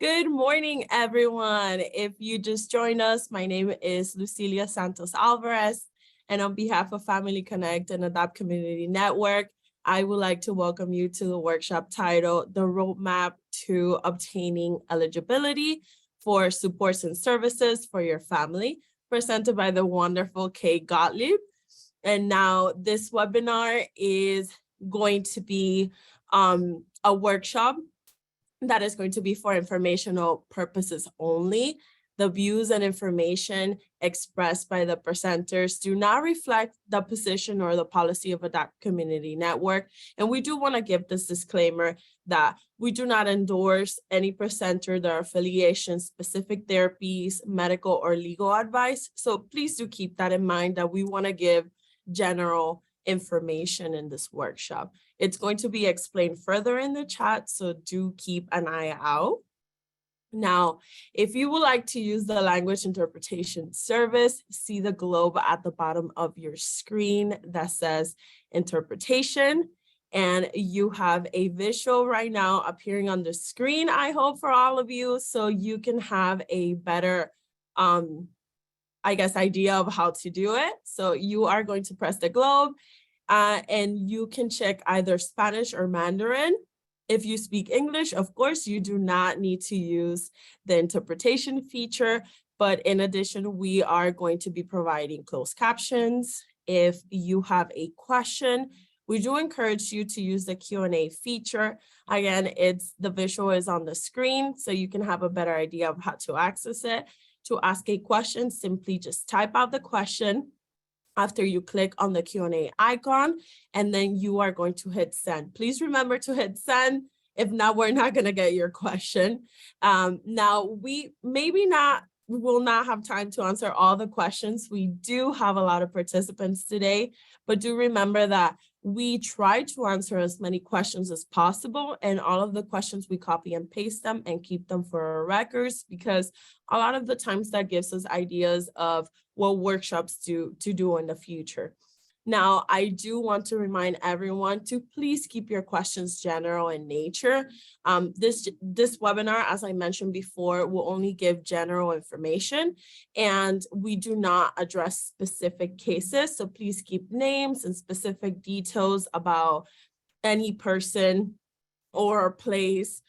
Good morning, everyone. If you just joined us, my name is Lucilia Santos Alvarez, and on behalf of Family Connect and Adopt Community Network, I would like to welcome you to the workshop titled The Roadmap to Obtaining Eligibility for Supports and Services for Your Family, presented by the wonderful Kate Gottlieb. And now this webinar is going to be a workshop that is going to be for informational purposes only. The views and information expressed by the presenters do not reflect the position or the policy of Adopt Community Network. And we do want to give this disclaimer that we do not endorse any presenter, their affiliation, specific therapies, medical or legal advice. So please do keep that in mind, that we want to give general information in this workshop. It's going to be explained further in the chat, so do keep an eye out. Now, if you would like to use the language interpretation service, see the globe at the bottom of your screen that says interpretation, and you have a visual right now appearing on the screen, I hope, for all of you, so you can have a better idea of how to do it. So you are going to press the globe and you can check either Spanish or Mandarin. If you speak English, of course, you do not need to use the interpretation feature, but in addition, we are going to be providing closed captions. If you have a question, we do encourage you to use the Q&A feature. Again, the visual is on the screen, so you can have a better idea of how to access it. To ask a question, simply just type out the question after you click on the Q&A icon, and then you are going to hit send. Please remember to hit send. If not, we're not going to get your question. Now, we will not have time to answer all the questions. We do have a lot of participants today, but do remember that we try to answer as many questions as possible, and all of the questions we copy and paste them and keep them for our records, because a lot of the times that gives us ideas of what workshops to do in the future. Now, I do want to remind everyone to please keep your questions general in nature. This webinar, as I mentioned before, will only give general information, and we do not address specific cases. So please keep names and specific details about any person or place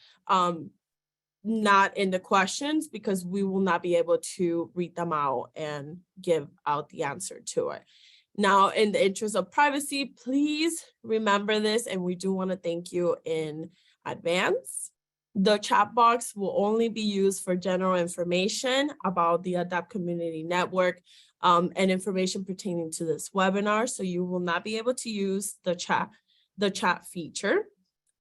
not in the questions, because we will not be able to read them out and give out the answer to it. Now, in the interest of privacy, please remember this, and we do want to thank you in advance. The chat box will only be used for general information about the Adopt Community Network and information pertaining to this webinar. So you will not be able to use the chat feature.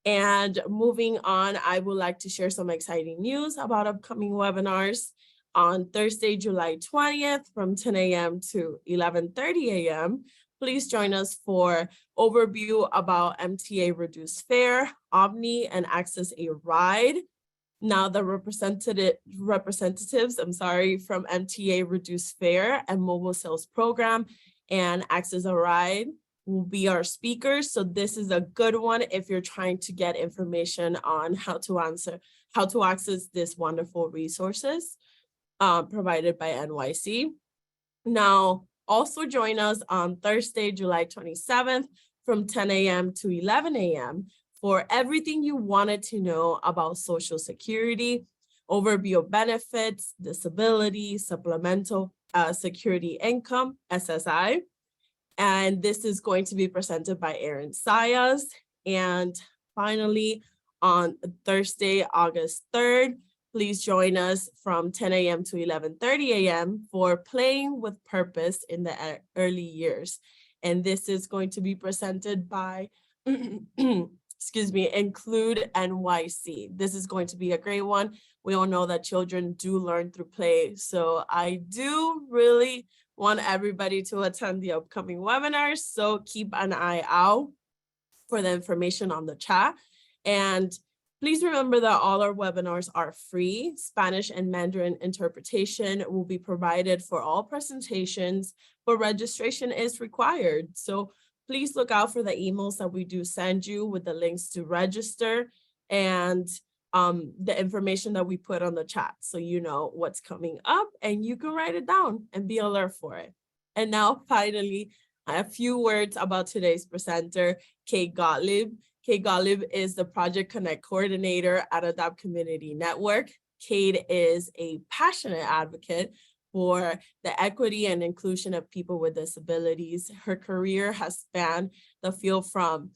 And moving on, I would like to share some exciting news about upcoming webinars. On Thursday, July 20th, from 10 a.m. to 11:30 a.m., please join us for overview about MTA reduced fare, Omni, and Access a Ride. Now, the representatives from MTA reduced fare and mobile sales program and Access a Ride will be our speakers. So this is a good one if you're trying to get information on how to access these wonderful resources provided by NYC. Now, also join us on Thursday, July 27th from 10 a.m. to 11 a.m. for everything you wanted to know about Social Security, overview of benefits, disability, supplemental security income, SSI. And this is going to be presented by Aaron Sayas. And finally, on Thursday, August 3rd, please join us from 10 a.m. to 11:30 a.m. for Playing with Purpose in the Early Years. And this is going to be presented by, Include NYC. This is going to be a great one. We all know that children do learn through play. So I do really want everybody to attend the upcoming webinars. So keep an eye out for the information on the chat. And please remember that all our webinars are free. Spanish and Mandarin interpretation will be provided for all presentations, but registration is required. So please look out for the emails that we do send you with the links to register. And the information that we put on the chat, so you know what's coming up and you can write it down and be alert for it. And now finally, a few words about today's presenter, Kate Gottlieb. Kate Gottlieb is the Project Connect coordinator at Adapt Community Network. Kate is a passionate advocate for the equity and inclusion of people with disabilities. Her career has spanned the field from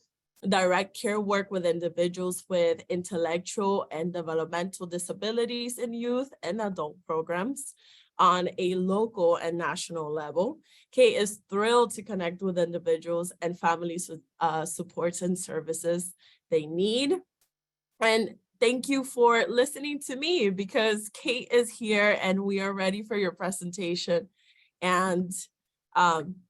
direct care work with individuals with intellectual and developmental disabilities in youth and adult programs on a local and national level. Kate is thrilled to connect with individuals and families with supports and services they need. And thank you for listening to me, because Kate is here and we are ready for your presentation. And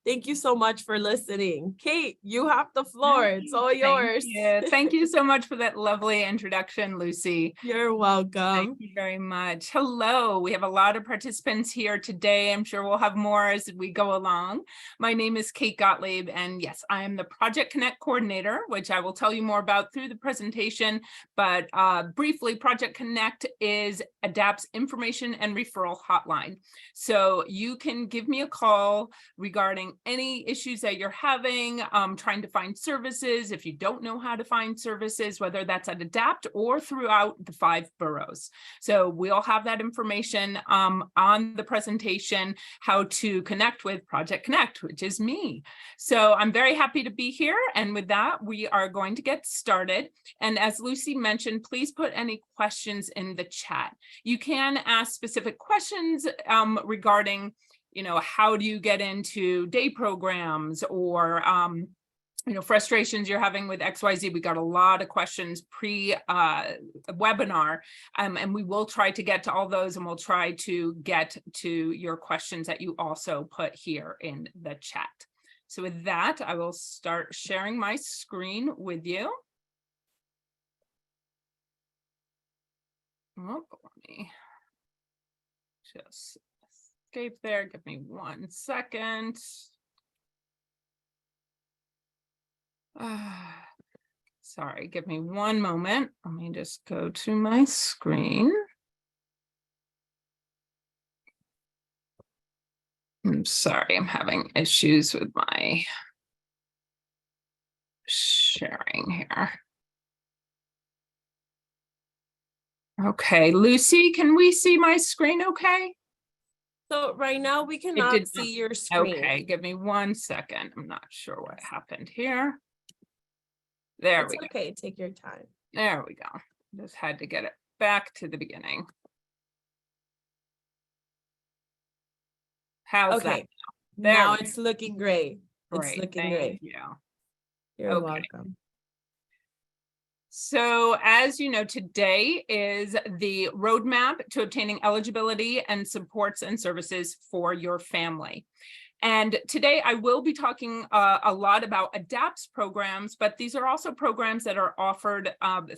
thank you so much for listening. Kate, you have the floor. It's all yours. Thank you so much for that lovely introduction, Lucy. You're welcome. Thank you very much. Hello, we have a lot of participants here today. I'm sure we'll have more as we go along. My name is Kate Gottlieb, and yes, I am the Project Connect coordinator, which I will tell you more about through the presentation. But briefly, Project Connect is ADAPT's information and referral hotline. So you can give me a call regarding any issues that you're having, trying to find services, if you don't know how to find services, whether that's at ADAPT or throughout the 5 boroughs. So we'll have that information on the presentation, how to connect with Project Connect, which is me. So I'm very happy to be here. And with that, we are going to get started. And as Lucy mentioned, please put any questions in the chat. You can ask specific questions regarding, how do you get into day programs, or frustrations you're having with XYZ. We got a lot of questions pre-webinar, and we will try to get to all those, and we'll try to get to your questions that you also put here in the chat. So with that, I will start sharing my screen with you. Oh, let me just escape there. Give me 1 second. Sorry, give me 1 moment. Let me just go to my screen. I'm sorry, I'm having issues with my sharing here. Okay, Lucy, can we see my screen okay? So right now we cannot see your screen. Okay, give me 1 second. I'm not sure what happened here. There we go. Okay, take your time. There we go. Just had to get it back to the beginning. How's that? Now it's looking great. Great. It's looking great. You're welcome. So as you know, today is the roadmap to obtaining eligibility and supports and services for your family. And today I will be talking a lot about ADAPT's programs, but these are also programs that are offered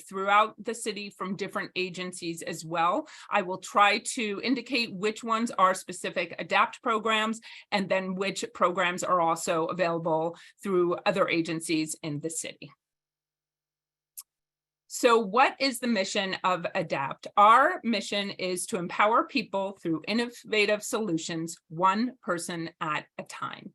throughout the city from different agencies as well. I will try to indicate which ones are specific ADAPT programs, and then which programs are also available through other agencies in the city. So what is the mission of ADAPT? Our mission is to empower people through innovative solutions, one person at a time.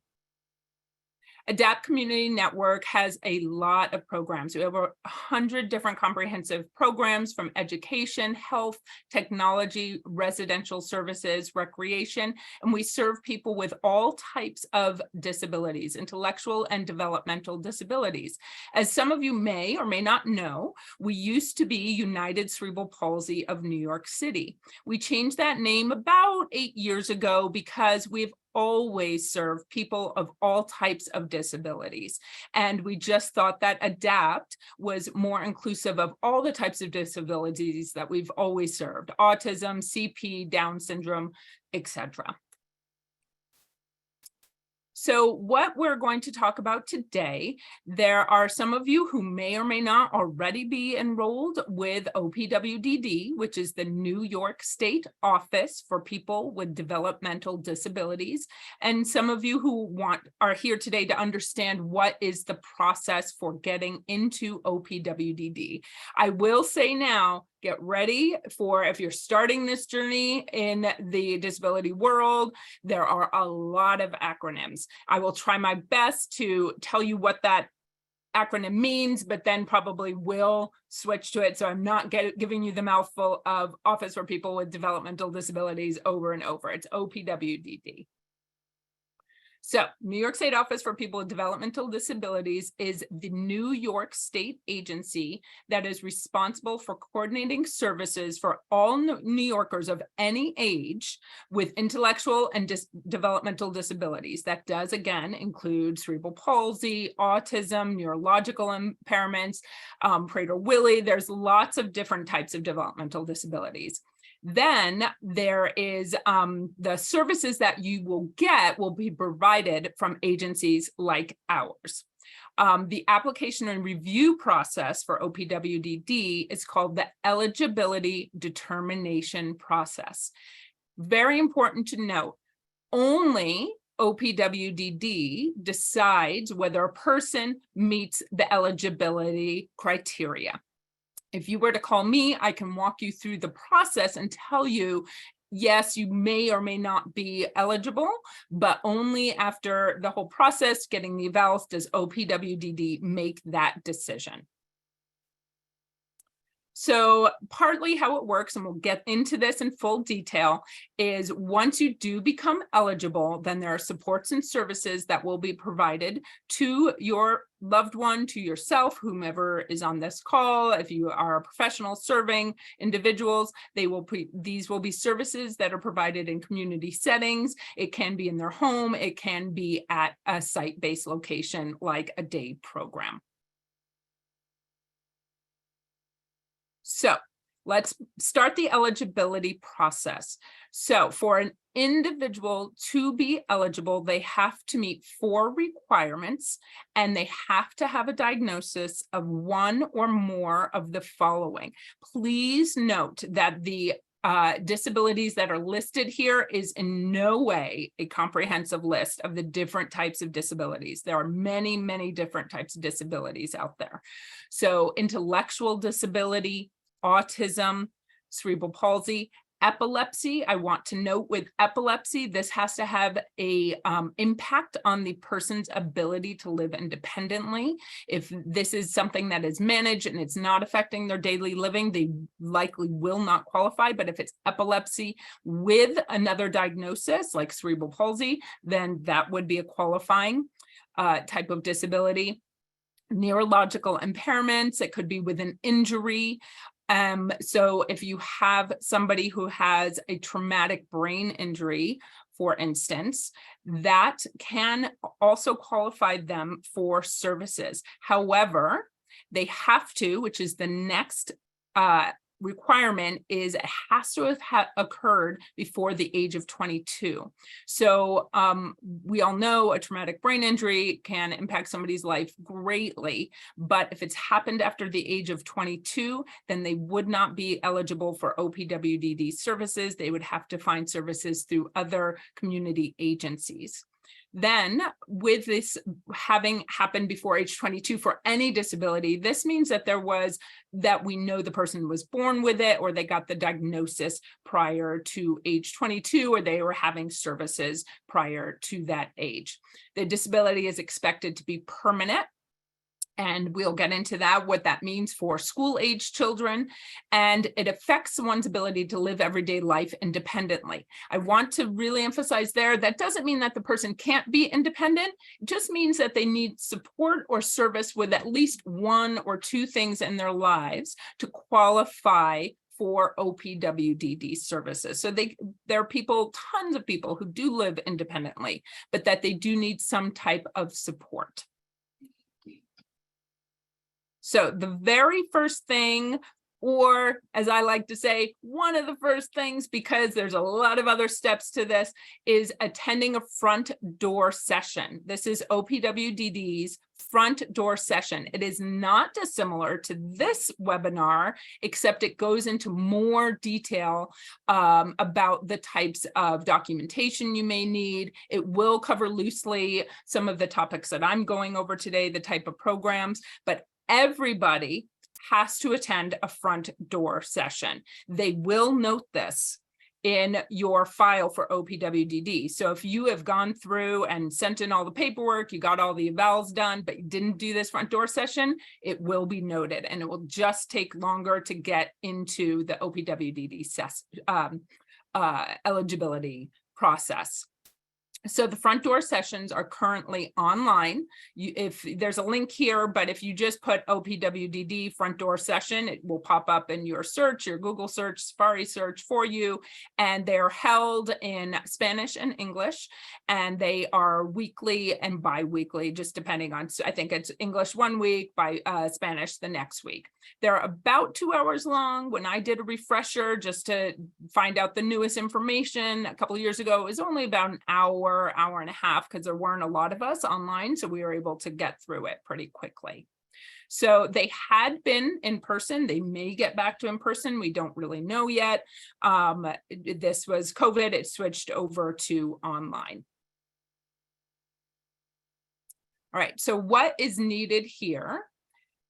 ADAPT Community Network has a lot of programs. We have over 100 different comprehensive programs, from education, health, technology, residential services, recreation, and we serve people with all types of disabilities, intellectual and developmental disabilities. As some of you may or may not know, we used to be United Cerebral Palsy of New York City. We changed that name about 8 years ago because we've always serve people of all types of disabilities. And we just thought that ADAPT was more inclusive of all the types of disabilities that we've always served: autism, CP, Down syndrome, etc. So what we're going to talk about today, there are some of you who may or may not already be enrolled with OPWDD, which is the New York State Office for People with Developmental Disabilities. And some of you who are here today to understand what is the process for getting into OPWDD. I will say now, get ready for, if you're starting this journey in the disability world, there are a lot of acronyms. I will try my best to tell you what that acronym means, but then probably will switch to it. So I'm not giving you the mouthful of Office for People with Developmental Disabilities over and over. It's OPWDD. So New York State Office for People with Developmental Disabilities is the New York State agency that is responsible for coordinating services for all New Yorkers of any age with intellectual and developmental disabilities. That does, again, include cerebral palsy, autism, neurological impairments, Prader-Willi. There's lots of different types of developmental disabilities. Then there is the services that you will get will be provided from agencies like ours. The application and review process for OPWDD is called the Eligibility Determination Process. Very important to note, only OPWDD decides whether a person meets the eligibility criteria. If you were to call me, I can walk you through the process and tell you, yes, you may or may not be eligible, but only after the whole process, getting the evals, does OPWDD make that decision. So partly how it works, and we'll get into this in full detail, is once you do become eligible, then there are supports and services that will be provided to your loved one, to yourself, whomever is on this call. If you are a professional serving individuals, these will be services that are provided in community settings. It can be in their home. It can be at a site-based location like a day program. So let's start the eligibility process. So for an individual to be eligible, they have to meet 4 requirements, and they have to have a diagnosis of one or more of the following. Please note that the disabilities that are listed here is in no way a comprehensive list of the different types of disabilities. There are many, many different types of disabilities out there. So intellectual disability, autism, cerebral palsy, epilepsy. I want to note with epilepsy, this has to have a impact on the person's ability to live independently. If this is something that is managed and it's not affecting their daily living, they likely will not qualify. But if it's epilepsy with another diagnosis like cerebral palsy, then that would be a qualifying type of disability. Neurological impairments, it could be with an injury. So if you have somebody who has a traumatic brain injury, for instance, that can also qualify them for services. However, they have to, which is the next requirement, is it has to have occurred before the age of 22. So we all know a traumatic brain injury can impact somebody's life greatly, but if it's happened after the age of 22, then they would not be eligible for OPWDD services. They would have to find services through other community agencies. Then with this having happened before age 22 for any disability, this means that we know the person was born with it, or they got the diagnosis prior to age 22, or they were having services prior to that age. The disability is expected to be permanent. And we'll get into that, what that means for school-age children, and it affects one's ability to live everyday life independently. I want to really emphasize there, that doesn't mean that the person can't be independent. It just means that they need support or service with at least 1 or 2 things in their lives to qualify for OPWDD services. So there are people, tons of people who do live independently, but that they do need some type of support. So the very first thing, or as I like to say, one of the first things, because there's a lot of other steps to this, is attending a front door session. This is OPWDD's front door session. It is not dissimilar to this webinar, except it goes into more detail about the types of documentation you may need. It will cover loosely some of the topics that I'm going over today, the type of programs, but everybody has to attend a front door session. They will note this in your file for OPWDD. So if you have gone through and sent in all the paperwork, you got all the evals done, but you didn't do this front door session, it will be noted, and it will just take longer to get into the OPWDD eligibility process. So the front door sessions are currently online. If there's a link here, but if you just put OPWDD front door session, it will pop up in your search, your Google search, Safari search for you. And they're held in Spanish and English, and they are weekly and bi-weekly, just depending on, I think it's English one week, by Spanish the next week. They're about 2 hours long. When I did a refresher just to find out the newest information a couple of years ago, it was only about an hour and a half, because there weren't a lot of us online, so we were able to get through it pretty quickly. So they had been in person. They may get back to in person. We don't really know yet. This was COVID. It switched over to online. All right, so what is needed here?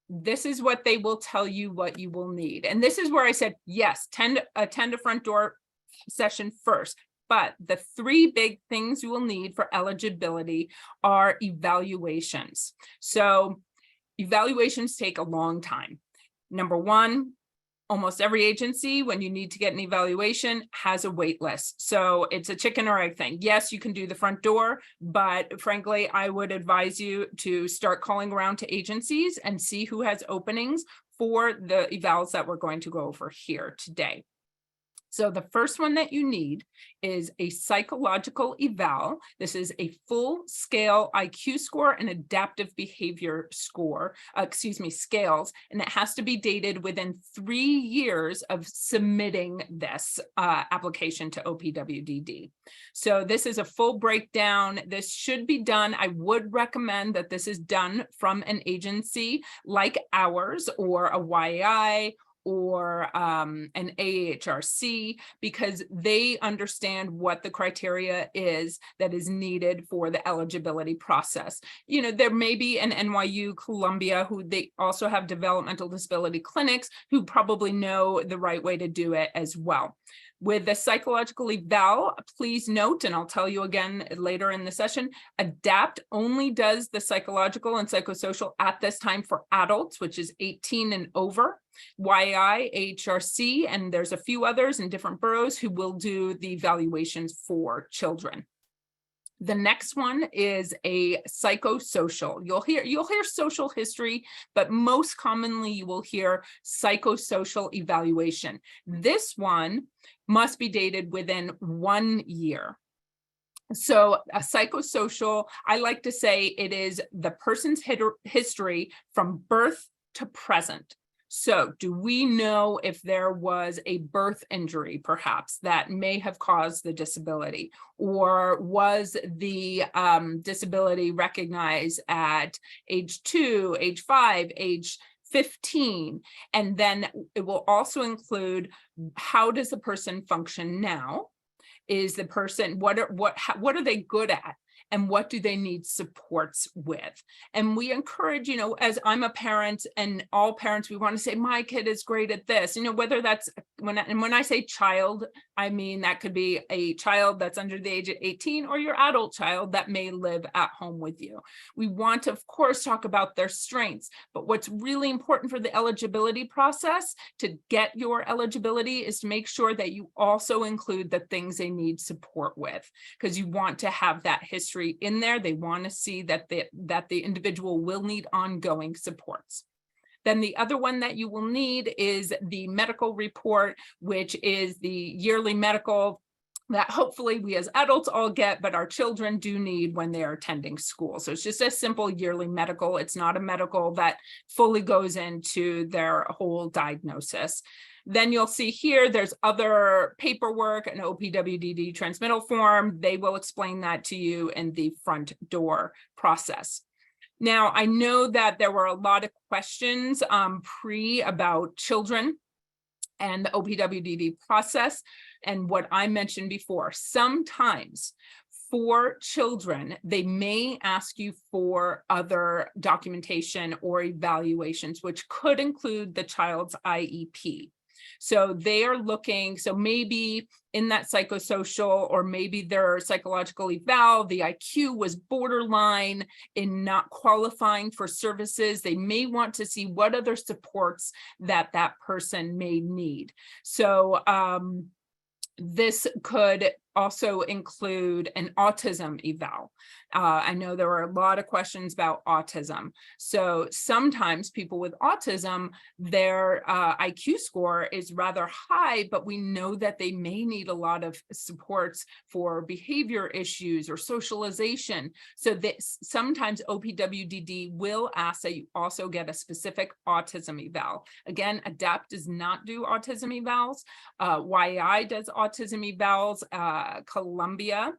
This is what they will tell you what you will need. And this is where I said, yes, attend a front door session first. But the 3 big things you will need for eligibility are evaluations. So evaluations take a long time. Number one, almost every agency, when you need to get an evaluation, has a wait list. So it's a chicken or egg thing. Yes, you can do the front door, but frankly, I would advise you to start calling around to agencies and see who has openings for the evals that we're going to go over here today. So the first one that you need is a psychological eval. This is a full-scale IQ score and adaptive behavior score, scales, and it has to be dated within 3 years of submitting this application to OPWDD. So this is a full breakdown. This should be done. I would recommend that this is done from an agency like ours, or a YI, or an AHRC, because they understand what the criteria is that is needed for the eligibility process. You know, there may be an NYU, Columbia, who they also have developmental disability clinics, who probably know the right way to do it as well. With the psychological eval, please note, and I'll tell you again later in the session, ADAPT only does the psychological and psychosocial at this time for adults, which is 18 and over. YI, HRC, and there's a few others in different boroughs who will do the evaluations for children. The next one is a psychosocial. You'll hear social history, but most commonly you will hear psychosocial evaluation. This one must be dated within 1 year. So a psychosocial, I like to say it is the person's history from birth to present. So do we know if there was a birth injury, perhaps, that may have caused the disability? Or was the disability recognized at age 2, age 5, age 15? And then it will also include, how does the person function now? Is the person, what are they good at? And what do they need supports with? And we encourage, you know, as I'm a parent, and all parents, we want to say, my kid is great at this, you know, whether that's, when I say child, I mean, that could be a child that's under the age of 18, or your adult child that may live at home with you. We want to, of course, talk about their strengths, but what's really important for the eligibility process to get your eligibility is to make sure that you also include the things they need support with, because you want to have that history in there. They want to see that the individual will need ongoing supports. Then the other one that you will need is the medical report, which is the yearly medical that hopefully we as adults all get, but our children do need when they are attending school. So it's just a simple yearly medical. It's not a medical that fully goes into their whole diagnosis. Then you'll see here, there's other paperwork, an OPWDD transmittal form. They will explain that to you in the front door process. Now, I know that there were a lot of questions about children and the OPWDD process. And what I mentioned before, sometimes For children, they may ask you for other documentation or evaluations, which could include the child's IEP. So they are looking, so maybe in that psychosocial or maybe their psychological eval, the IQ was borderline in not qualifying for services. They may want to see what other supports that person may need. So this could also include an autism eval. I know there are a lot of questions about autism. So sometimes people with autism, their IQ score is rather high, but we know that they may need a lot of supports for behavior issues or socialization. So this, sometimes OPWDD will ask that you also get a specific autism eval. Again, ADAPT does not do autism evals. YI does autism evals. Columbia,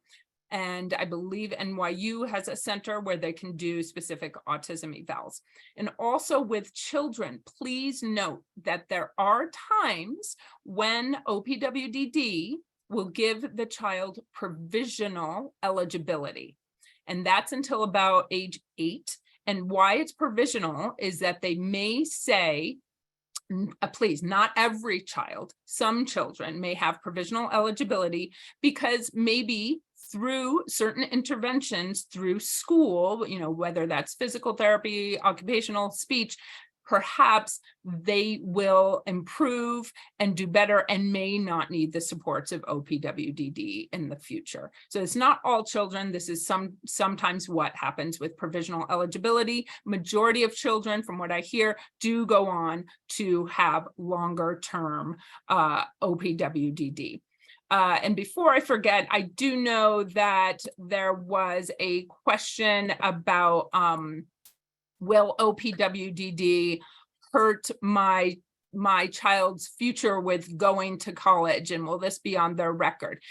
and I believe NYU has a center where they can do specific autism evals. And also with children, please note that there are times when OPWDD will give the child provisional eligibility, and that's until about age 8. And why it's provisional is that they may say, please, not every child, some children may have provisional eligibility because maybe through certain interventions through school, you know, whether that's physical therapy, occupational, speech, perhaps they will improve and do better and may not need the supports of OPWDD in the future. So it's not all children. This is sometimes what happens with provisional eligibility. Majority of children, from what I hear, do go on to have longer term OPWDD. And before I forget, I do know that there was a question about will OPWDD hurt my child's future with going to college, and will this be on their record?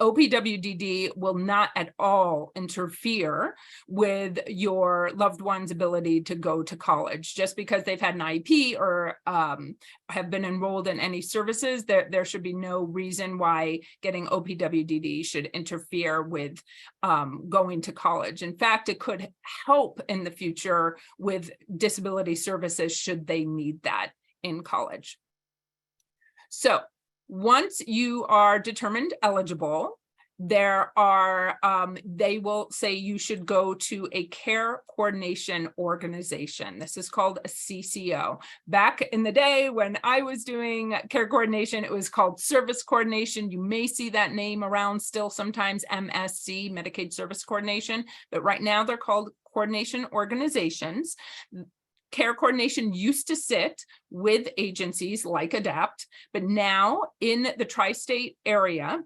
OPWDD will not at all interfere with your loved one's ability to go to college. Just because they've had an IEP or have been enrolled in any services, there should be no reason why getting OPWDD should interfere with going to college. In fact, it could help in the future with disability services should they need that in college. So once you are determined eligible, there are, they will say you should go to a care coordination organization. This is called a CCO. Back in the day when I was doing care coordination, it was called service coordination. You may see that name around still sometimes, MSC, Medicaid Service Coordination, but right now they're called coordination organizations. Care coordination used to sit with agencies like ADAPT, but now in the tri-state area,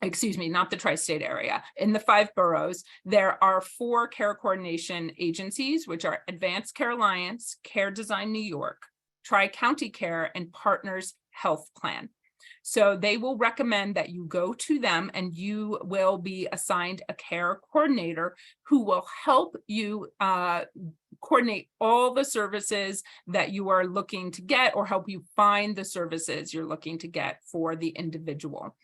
excuse me, not the tri-state area, in the 5 boroughs, there are 4 care coordination agencies, which are Advanced Care Alliance, Care Design New York, Tri-County Care, and Partners Health Plan. So they will recommend that you go to them and you will be assigned a care coordinator who will help you coordinate all the services that you are looking to get, or help you find the services you're looking to get for the individual.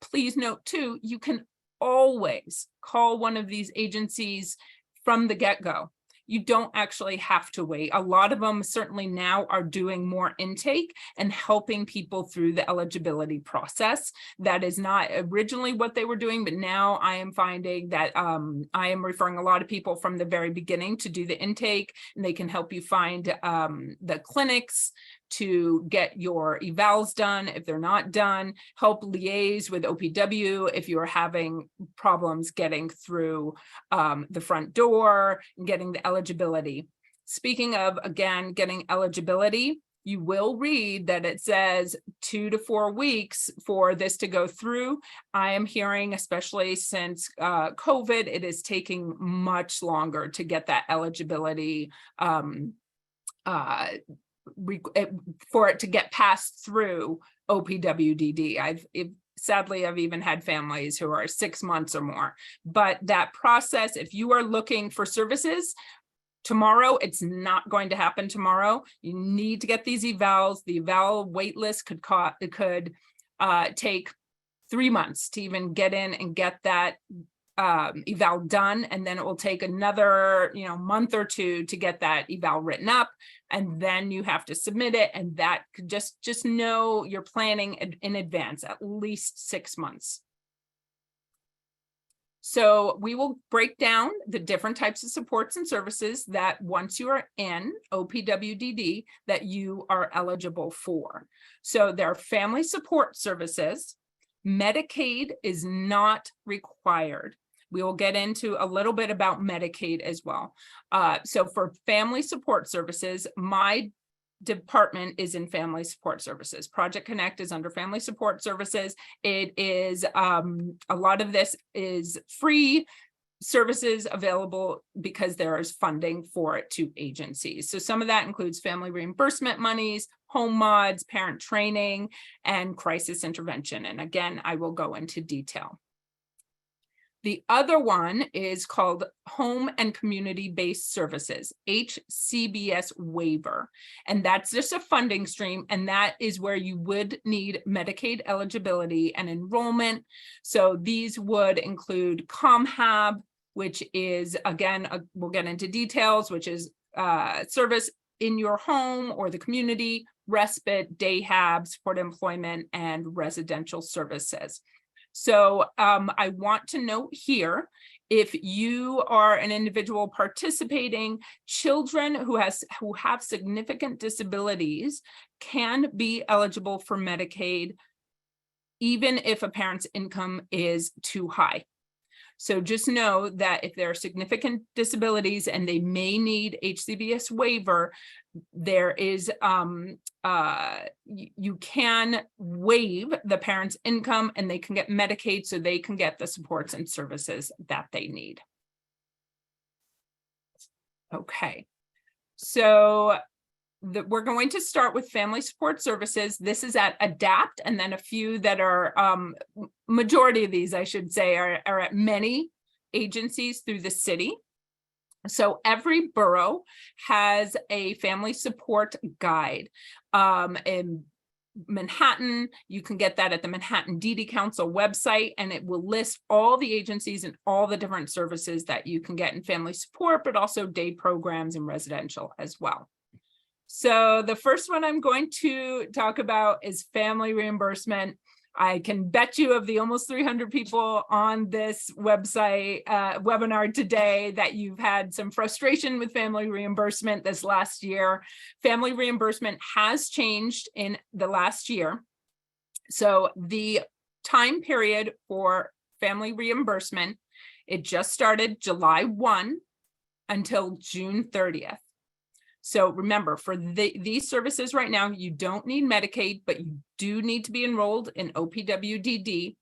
Please note too, you can always call one of these agencies from the get-go. You don't actually have to wait. A lot of them certainly now are doing more intake and helping people through the eligibility process. That is not originally what they were doing, but now I am finding that I am referring a lot of people from the very beginning to do the intake, and they can help you find the clinics to get your evals done if they're not done, help liaise with OPW if you're having problems getting through the front door and getting the eligibility. Speaking of, again, getting eligibility, you will read that it says 2 to 4 weeks for this to go through. I am hearing, especially since COVID, it is taking much longer to get that eligibility for it to get passed through OPWDD. Sadly, I've even had families who are 6 months or more. But that process, if you are looking for services tomorrow, it's not going to happen tomorrow. You need to get these evals. The eval wait list could take 3 months to even get in and get that eval done, and then it will take another month or two to get that eval written up, and then you have to submit it, and that could just know you're planning in advance, at least 6 months. So we will break down the different types of supports and services that once you are in OPWDD that you are eligible for. So there are family support services. Medicaid is not required. We will get into a little bit about Medicaid as well. So for family support services, my department is in family support services. Project Connect is under family support services. It is a lot of this is free services available because there is funding for it to agencies. So some of that includes family reimbursement monies, home mods, parent training, and crisis intervention. And again, I will go into detail. The other one is called Home and Community-Based Services, HCBS waiver. And that's just a funding stream. And that is where you would need Medicaid eligibility and enrollment. So these would include ComHab, which is, again, we'll get into details, which is service in your home or the community, respite, day hab, support employment, and residential services. So I want to note here, if you are an individual participating, children who have significant disabilities can be eligible for Medicaid, even if a parent's income is too high. So just know that if there are significant disabilities and they may need HCBS waiver, there is you can waive the parent's income and they can get Medicaid so they can get the supports and services that they need. Okay, so we're going to start with family support services. This is at ADAPT, and then a few that are, majority of these, I should say, are at many agencies through the city. So every borough has a family support guide. In Manhattan, you can get that at the Manhattan DD Council website, and it will list all the agencies and all the different services that you can get in family support, but also day programs and residential as well. So the first one I'm going to talk about is family reimbursement. I can bet you of the almost 300 people on this website webinar today that you've had some frustration with family reimbursement this last year. Family reimbursement has changed in the last year. So the time period for family reimbursement, it just started July 1 until June 30th. So remember, for these services right now, you don't need Medicaid, but you do need to be enrolled in OPWDD.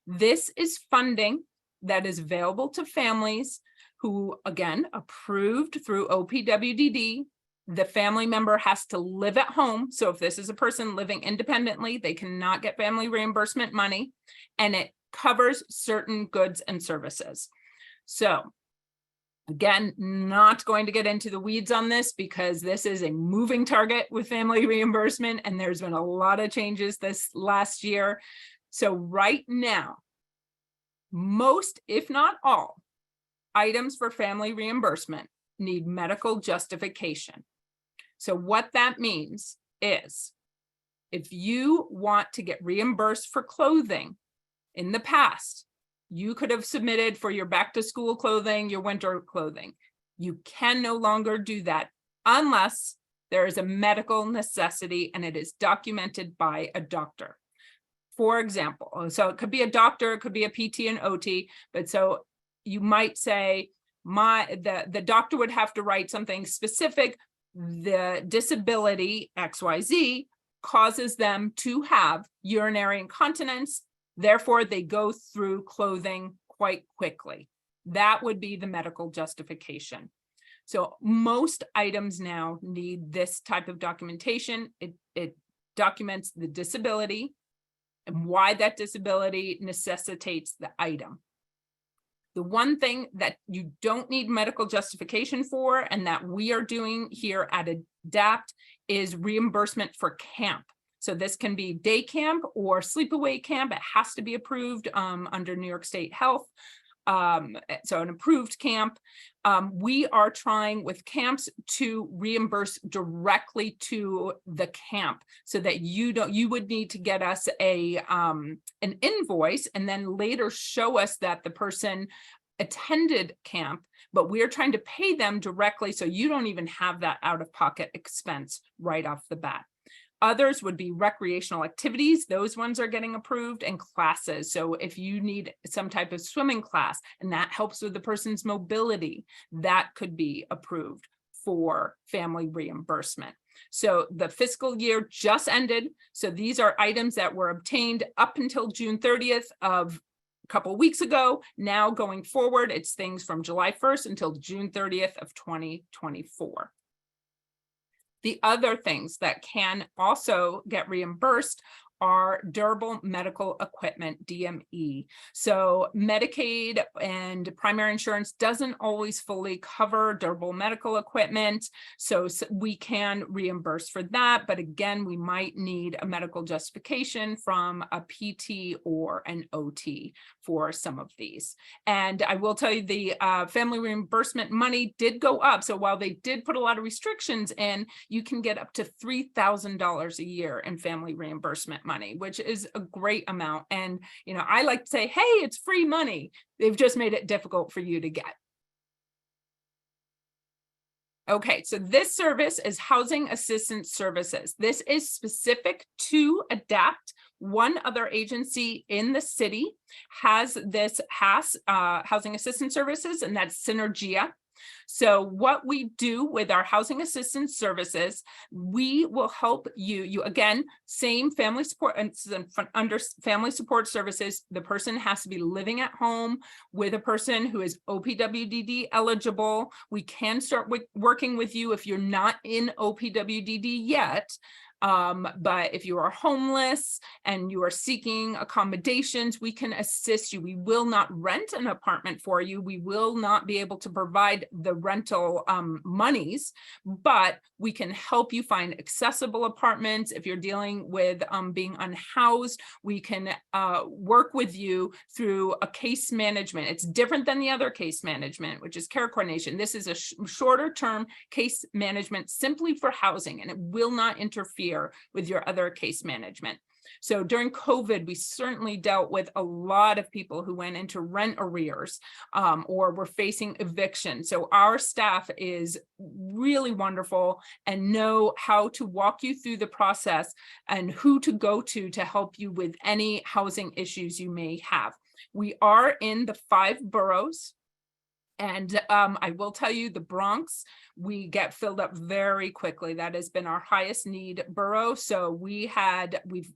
This is funding that is available to families who, again, approved through OPWDD. The family member has to live at home. So if this is a person living independently, they cannot get family reimbursement money, and it covers certain goods and services. So again, not going to get into the weeds on this because this is a moving target with family reimbursement, and there's been a lot of changes this last year. So right now, most, if not all, items for family reimbursement need medical justification. So what that means is if you want to get reimbursed for clothing in the past, you could have submitted for your back to school clothing, your winter clothing. You can no longer do that unless there is a medical necessity and it is documented by a doctor. For example, so it could be a doctor, it could be a PT and OT, but so you might say the doctor would have to write something specific. The disability XYZ causes them to have urinary incontinence. Therefore, they go through clothing quite quickly. That would be the medical justification. So most items now need this type of documentation. It documents the disability and why that disability necessitates the item. The one thing that you don't need medical justification for, and that we are doing here at ADAPT, is reimbursement for camp. So this can be day camp or sleepaway camp. It has to be approved under New York State Health. So an approved camp. We are trying with camps to reimburse directly to the camp so that you would need to get us an invoice and then later show us that the person attended camp, but we're trying to pay them directly so you don't even have that out-of-pocket expense right off the bat. Others would be recreational activities. Those ones are getting approved, and classes. So if you need some type of swimming class and that helps with the person's mobility, that could be approved for family reimbursement. So the fiscal year just ended. So these are items that were obtained up until June 30th of a couple of weeks ago. Now going forward, it's things from July 1st until June 30th of 2024. The other things that can also get reimbursed are durable medical equipment, DME. So Medicaid and primary insurance doesn't always fully cover durable medical equipment. So we can reimburse for that. But again, we might need a medical justification from a PT or an OT for some of these. And I will tell you the family reimbursement money did go up. So while they did put a lot of restrictions in, you can get up to $3,000 a year in family reimbursement money, which is a great amount. And, you know, I like to say, hey, it's free money. They've just made it difficult for you to get. Okay, so this service is housing assistance services. This is specific to ADAPT. One other agency in the city has housing assistance services, and that's Synergia. So what we do with our housing assistance services, we will help you again, same family support, and under family support services, the person has to be living at home with a person who is OPWDD eligible. We can start working with you if you're not in OPWDD yet. But if you are homeless and you are seeking accommodations, we can assist you. We will not rent an apartment for you. We will not be able to provide the rental monies, but we can help you find accessible apartments. If you're dealing with being unhoused, we can work with you through a case management. It's different than the other case management, which is care coordination. This is a shorter term case management simply for housing, and it will not interfere with your other case management. So during COVID, we certainly dealt with a lot of people who went into rent arrears or were facing eviction. So our staff is really wonderful and know how to walk you through the process and who to go to help you with any housing issues you may have. We are in the 5 boroughs. And I will tell you, the Bronx, we get filled up very quickly. That has been our highest need borough. So we've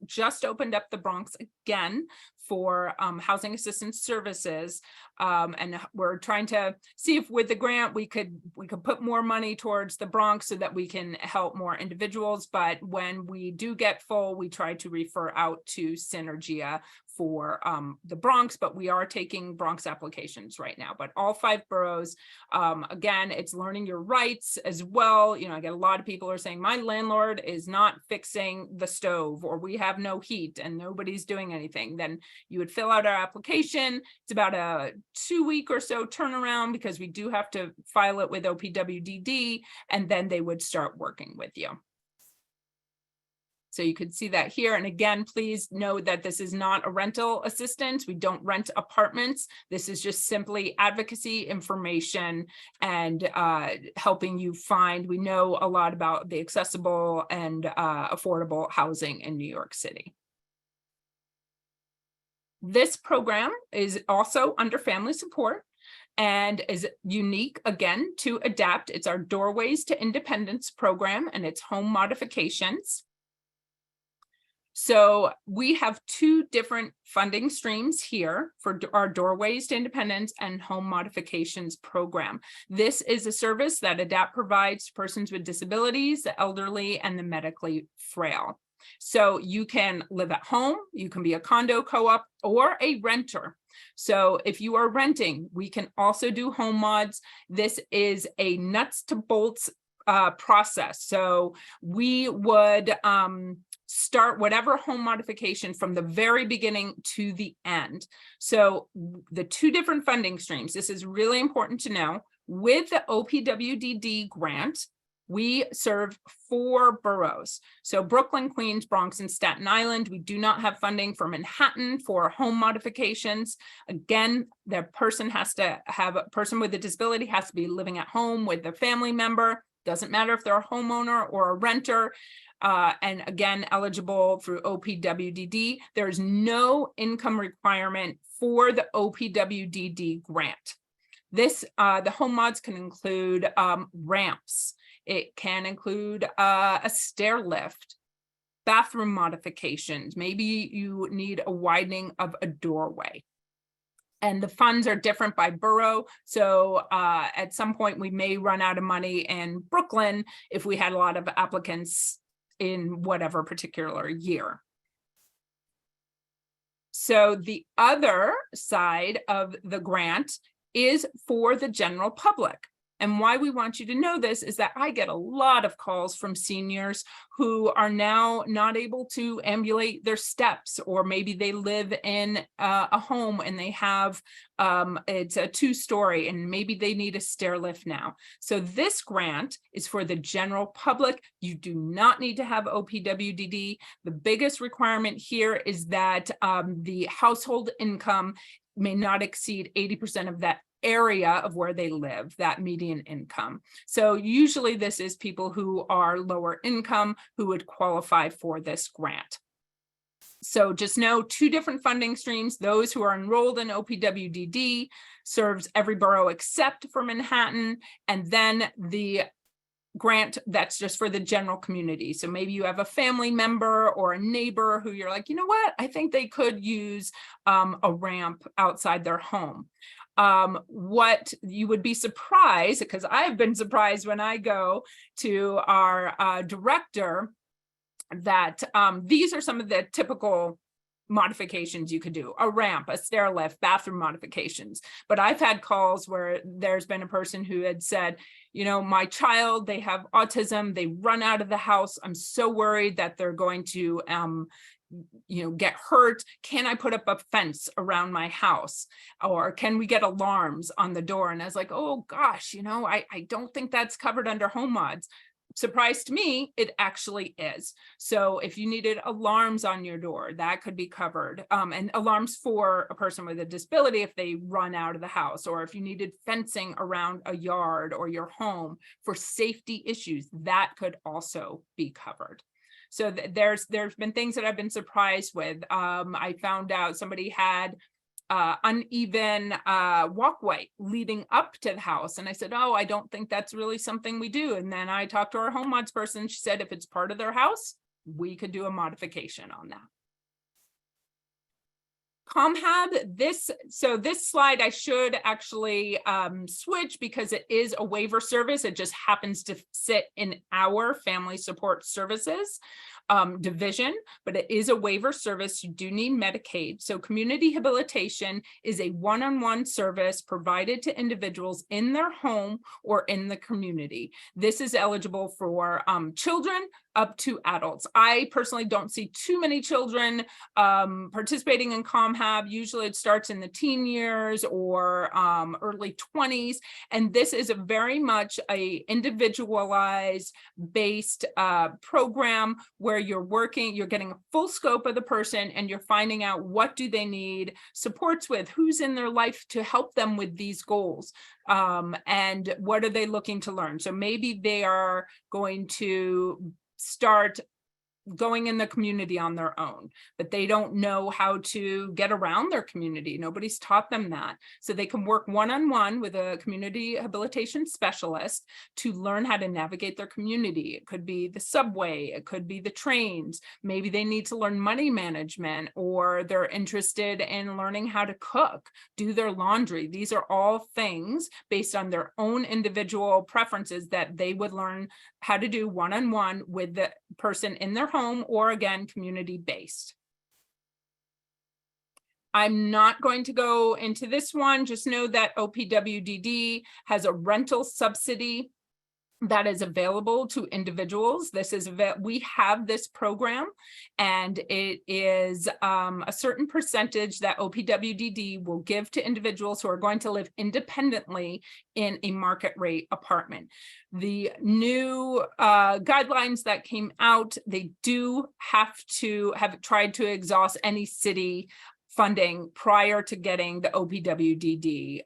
just opened up the Bronx again for housing assistance services. And we're trying to see if with the grant, we could put more money towards the Bronx so that we can help more individuals. But when we do get full, we try to refer out to Synergia for the Bronx, but we are taking Bronx applications right now. But all 5 boroughs, again, it's learning your rights as well. You know, I get a lot of people are saying, my landlord is not fixing the stove, or we have no heat and nobody's doing anything. Then you would fill out our application. It's about a 2-week or so turnaround because we do have to file it with OPWDD, and then they would start working with you. So you could see that here. And again, please know that this is not a rental assistance. We don't rent apartments. This is just simply advocacy information and helping you find. We know a lot about the accessible and affordable housing in New York City. This program is also under family support and is unique again to ADAPT. It's our Doorways to Independence program, and it's home modifications. So we have 2 different funding streams here for our Doorways to Independence and Home Modifications program. This is a service that ADAPT provides to persons with disabilities, the elderly, and the medically frail. So you can live at home, you can be a condo co-op or a renter. So if you are renting, we can also do home mods. This is a nuts to bolts process. So we would start whatever home modification from the very beginning to the end. So the two different funding streams, this is really important to know. With the OPWDD grant, we serve 4 boroughs. So Brooklyn, Queens, Bronx, and Staten Island. We do not have funding for Manhattan for home modifications. Again, the person has to have, a person with a disability has to be living at home with a family member. Doesn't matter if they're a homeowner or a renter. And again, eligible through OPWDD. There's no income requirement for the OPWDD grant. This, the home mods can include ramps. It can include a stair lift, bathroom modifications. Maybe you need a widening of a doorway. And the funds are different by borough. So at some point we may run out of money in Brooklyn if we had a lot of applicants in whatever particular year. So the other side of the grant is for the general public. And why we want you to know this is that I get a lot of calls from seniors who are now not able to ambulate their steps, or maybe they live in a home and they have, it's a 2-story and maybe they need a stair lift now. So this grant is for the general public. You do not need to have OPWDD. The biggest requirement here is that the household income may not exceed 80% of that area of where they live, that median income. So usually this is people who are lower income who would qualify for this grant. So just know 2 different funding streams. Those who are enrolled in OPWDD serves every borough except for Manhattan, and then the grant that's just for the general community. So maybe you have a family member or a neighbor who you're like, you know what, I think they could use a ramp outside their home. What you would be surprised, because I've been surprised when I go to our director, that these are some of the typical modifications you could do: a ramp, a stair lift, bathroom modifications. But I've had calls where there's been a person who had said, you know, my child, they have autism, they run out of the house. I'm so worried that they're going to you know, get hurt. Can I put up a fence around my house? Or can we get alarms on the door? And I was like, oh gosh, you know, I don't think that's covered under home mods. Surprise to me, it actually is. So if you needed alarms on your door, that could be covered. And alarms for a person with a disability if they run out of the house, or if you needed fencing around a yard or your home for safety issues, that could also be covered. So there's been things that I've been surprised with. I found out somebody had uneven walkway leading up to the house. And I said, oh, I don't think that's really something we do. And then I talked to our home mods person. She said, if it's part of their house, we could do a modification on that. ComHab, this slide I should actually switch because it is a waiver service. It just happens to sit in our family support services division, but it is a waiver service. You do need Medicaid. So community habilitation is a one-on-one service provided to individuals in their home or in the community. This is eligible for children up to adults. I personally don't see too many children participating in ComHab. Usually it starts in the teen years or early 20s. And this is a very much a individualized based program where you're getting a full scope of the person and you're finding out what do they need supports with, who's in their life to help them with these goals. And what are they looking to learn? So maybe they are going to start going in the community on their own, but they don't know how to get around their community. Nobody's taught them that. So they can work one-on-one with a community habilitation specialist to learn how to navigate their community. It could be the subway, it could be the trains. Maybe they need to learn money management, or they're interested in learning how to cook, do their laundry. These are all things based on their own individual preferences that they would learn how to do one-on-one with the person in their home, or again, community-based. I'm not going to go into this one. Just know that OPWDD has a rental subsidy that is available to individuals. We have this program, and it is a certain percentage that OPWDD will give to individuals who are going to live independently in a market rate apartment. The new guidelines that came out, they do have to have tried to exhaust any city funding prior to getting the OPWDD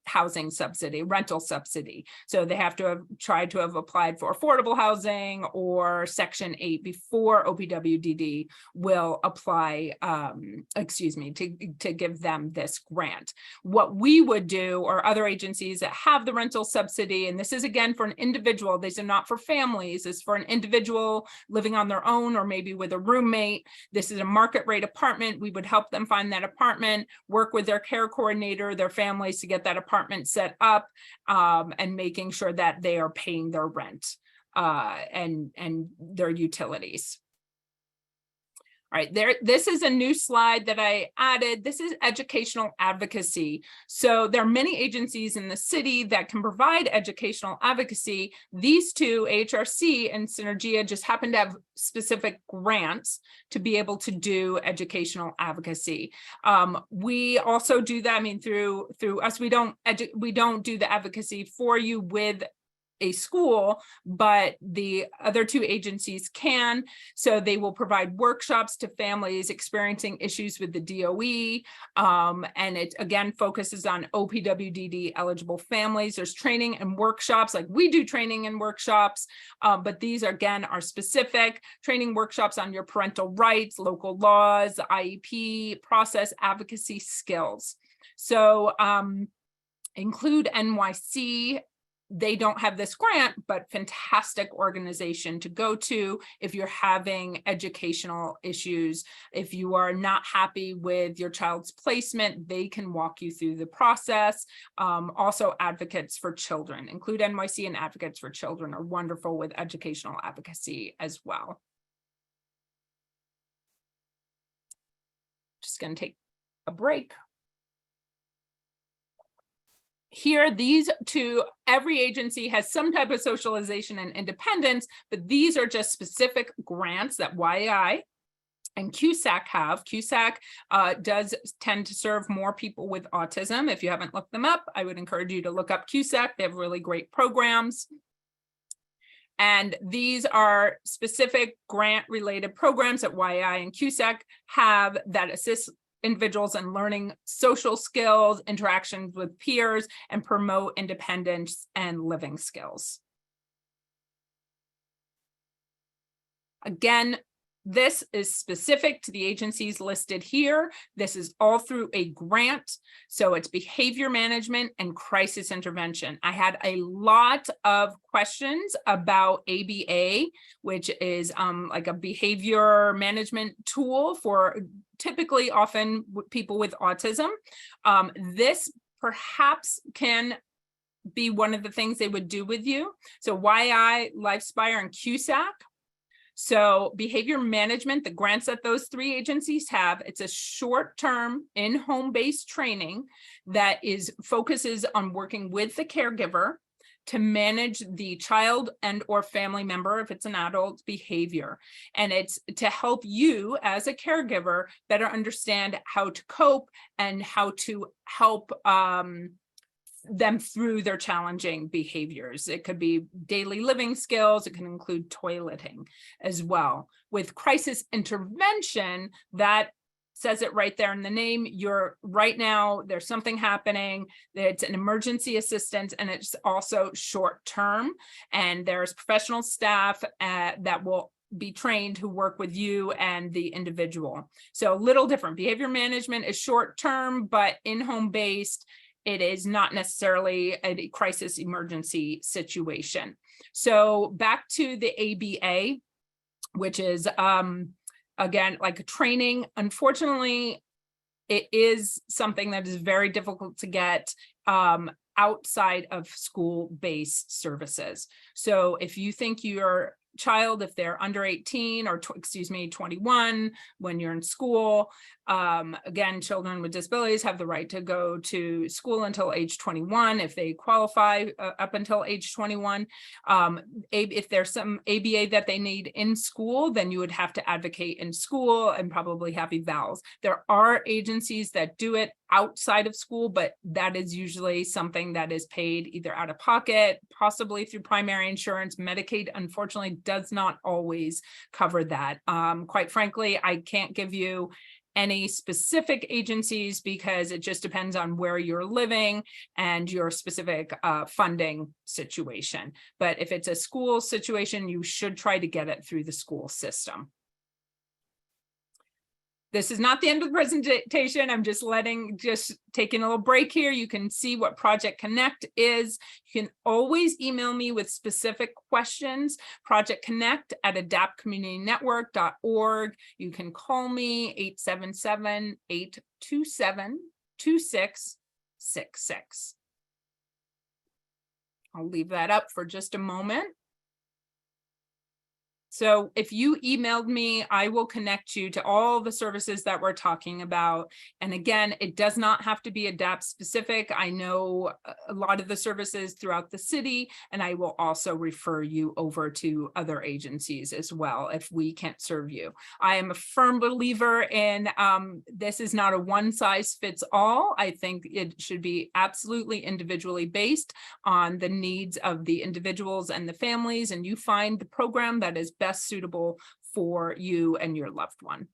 housing subsidy, rental subsidy. So they have to have tried to have applied for affordable housing or Section 8 before OPWDD will apply, to give them this grant. What we would do, or other agencies that have the rental subsidy, and this is again for an individual, these are not for families, it's for an individual living on their own or maybe with a roommate. This is a market rate apartment. We would help them find that apartment, work with their care coordinator, their families to get that apartment set up, and making sure that they are paying their rent and their utilities. All right, this is a new slide that I added. This is educational advocacy. So there are many agencies in the city that can provide educational advocacy. These two, AHRC and Synergia, just happen to have specific grants to be able to do educational advocacy. We also do that, I mean, through us, we don't do the advocacy for you with a school, but the other two agencies can. So they will provide workshops to families experiencing issues with the DOE. And it again focuses on OPWDD eligible families. There's training and workshops, like we do training and workshops, but these again are specific training workshops on your parental rights, local laws, IEP process, advocacy skills. So include NYC. They don't have this grant, but fantastic organization to go to if you're having educational issues. If you are not happy with your child's placement, they can walk you through the process. Also, Advocates for Children, Include NYC and Advocates for Children are wonderful with educational advocacy as well. Just going to take a break. Here, these two, every agency has some type of socialization and independence, but these are just specific grants that YI and CUSAC have. CUSAC does tend to serve more people with autism. If you haven't looked them up, I would encourage you to look up CUSAC. They have really great programs. And these are specific grant-related programs that YI and CUSAC have that assist individuals in learning social skills, interactions with peers, and promote independence and living skills. Again, this is specific to the agencies listed here. This is all through a grant. So it's behavior management and crisis intervention. I had a lot of questions about ABA, which is like a behavior management tool for typically often people with autism. This perhaps can be one of the things they would do with you. So YI, LifeSpire, and CUSAC. So behavior management, the grants that those three agencies have, it's a short-term in-home based training that focuses on working with the caregiver to manage the child and or family member, if it's an adult, behavior. And it's to help you as a caregiver better understand how to cope and how to help them through their challenging behaviors. It could be daily living skills. It can include toileting as well. With crisis intervention, that says it right there in the name. You're right now, there's something happening. It's an emergency assistance, and it's also short term. And there's professional staff that will be trained who work with you and the individual. So a little different. Behavior management is short term, but in-home based. It is not necessarily a crisis emergency situation. So back to the ABA, which is, again, like a training. Unfortunately, it is something that is very difficult to get outside of school-based services. So if you think you're child if they're under 18 or 21 when you're in school. Again, children with disabilities have the right to go to school until age 21 if they qualify up until age 21. If there's some ABA that they need in school, then you would have to advocate in school and probably have evals. There are agencies that do it outside of school, but that is usually something that is paid either out of pocket, possibly through primary insurance. Medicaid, unfortunately, does not always cover that. Quite frankly, I can't give you any specific agencies because it just depends on where you're living and your specific funding situation. But if it's a school situation, you should try to get it through the school system. This is not the end of the presentation. I'm just taking a little break here. You can see what Project Connect is. You can always email me with specific questions, projectconnect@adaptcommunitynetwork.org. You can call me 877-827-2666. I'll leave that up for just a moment. So if you emailed me, I will connect you to all the services that we're talking about. And again, it does not have to be ADAPT specific. I know a lot of the services throughout the city, and I will also refer you over to other agencies as well if we can't serve you. I am a firm believer in this is not a one size fits all. I think it should be absolutely individually based on the needs of the individuals and the families, and you find the program that is best suitable for you and your loved one.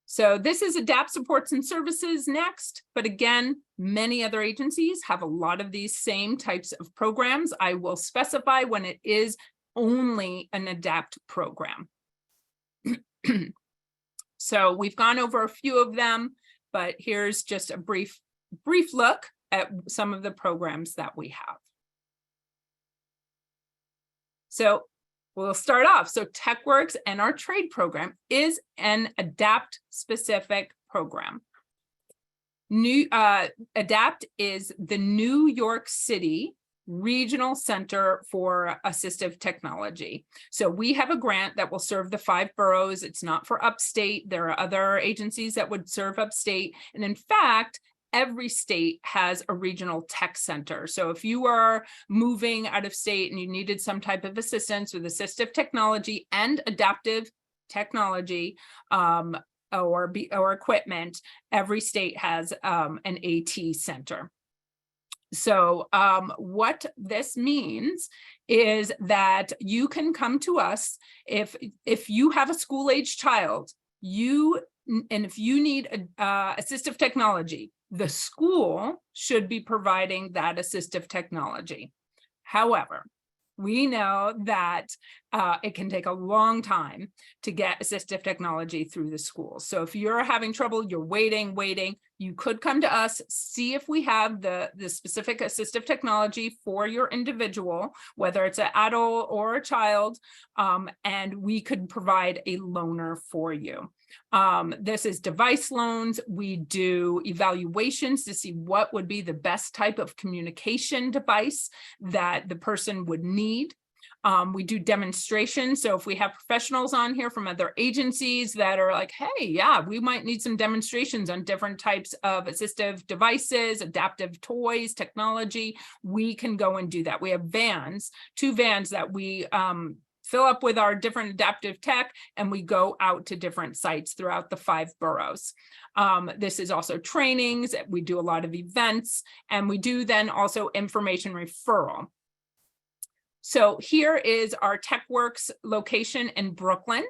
So this is ADAPT supports and services next, but again, many other agencies have a lot of these same types of programs. I will specify when it is only an ADAPT program. So we've gone over a few of them, but here's just a brief look at some of the programs that we have. So we'll start off. So TechWorks and our trade program is an ADAPT specific program. ADAPT is the New York City Regional Center for Assistive Technology. So we have a grant that will serve the 5 boroughs. It's not for upstate. There are other agencies that would serve upstate. And in fact, every state has a regional tech center. So if you are moving out of state and you needed some type of assistance with assistive technology and adaptive technology or equipment, every state has an AT center. So what this means is that you can come to us if you have a school-age child, and if you need assistive technology, the school should be providing that assistive technology. However, we know that it can take a long time to get assistive technology through the schools. So if you're having trouble, you're waiting, you could come to us, see if we have the specific assistive technology for your individual, whether it's an adult or a child, and we could provide a loaner for you. This is device loans. We do evaluations to see what would be the best type of communication device that the person would need. We do demonstrations. So if we have professionals on here from other agencies that are like, hey, yeah, we might need some demonstrations on different types of assistive devices, adaptive toys, technology, we can go and do that. We have vans, 2 vans that we fill up with our different adaptive tech, and we go out to different sites throughout the 5 boroughs. This is also trainings. We do a lot of events, and we do then also information referral. So here is our TechWorks location in Brooklyn.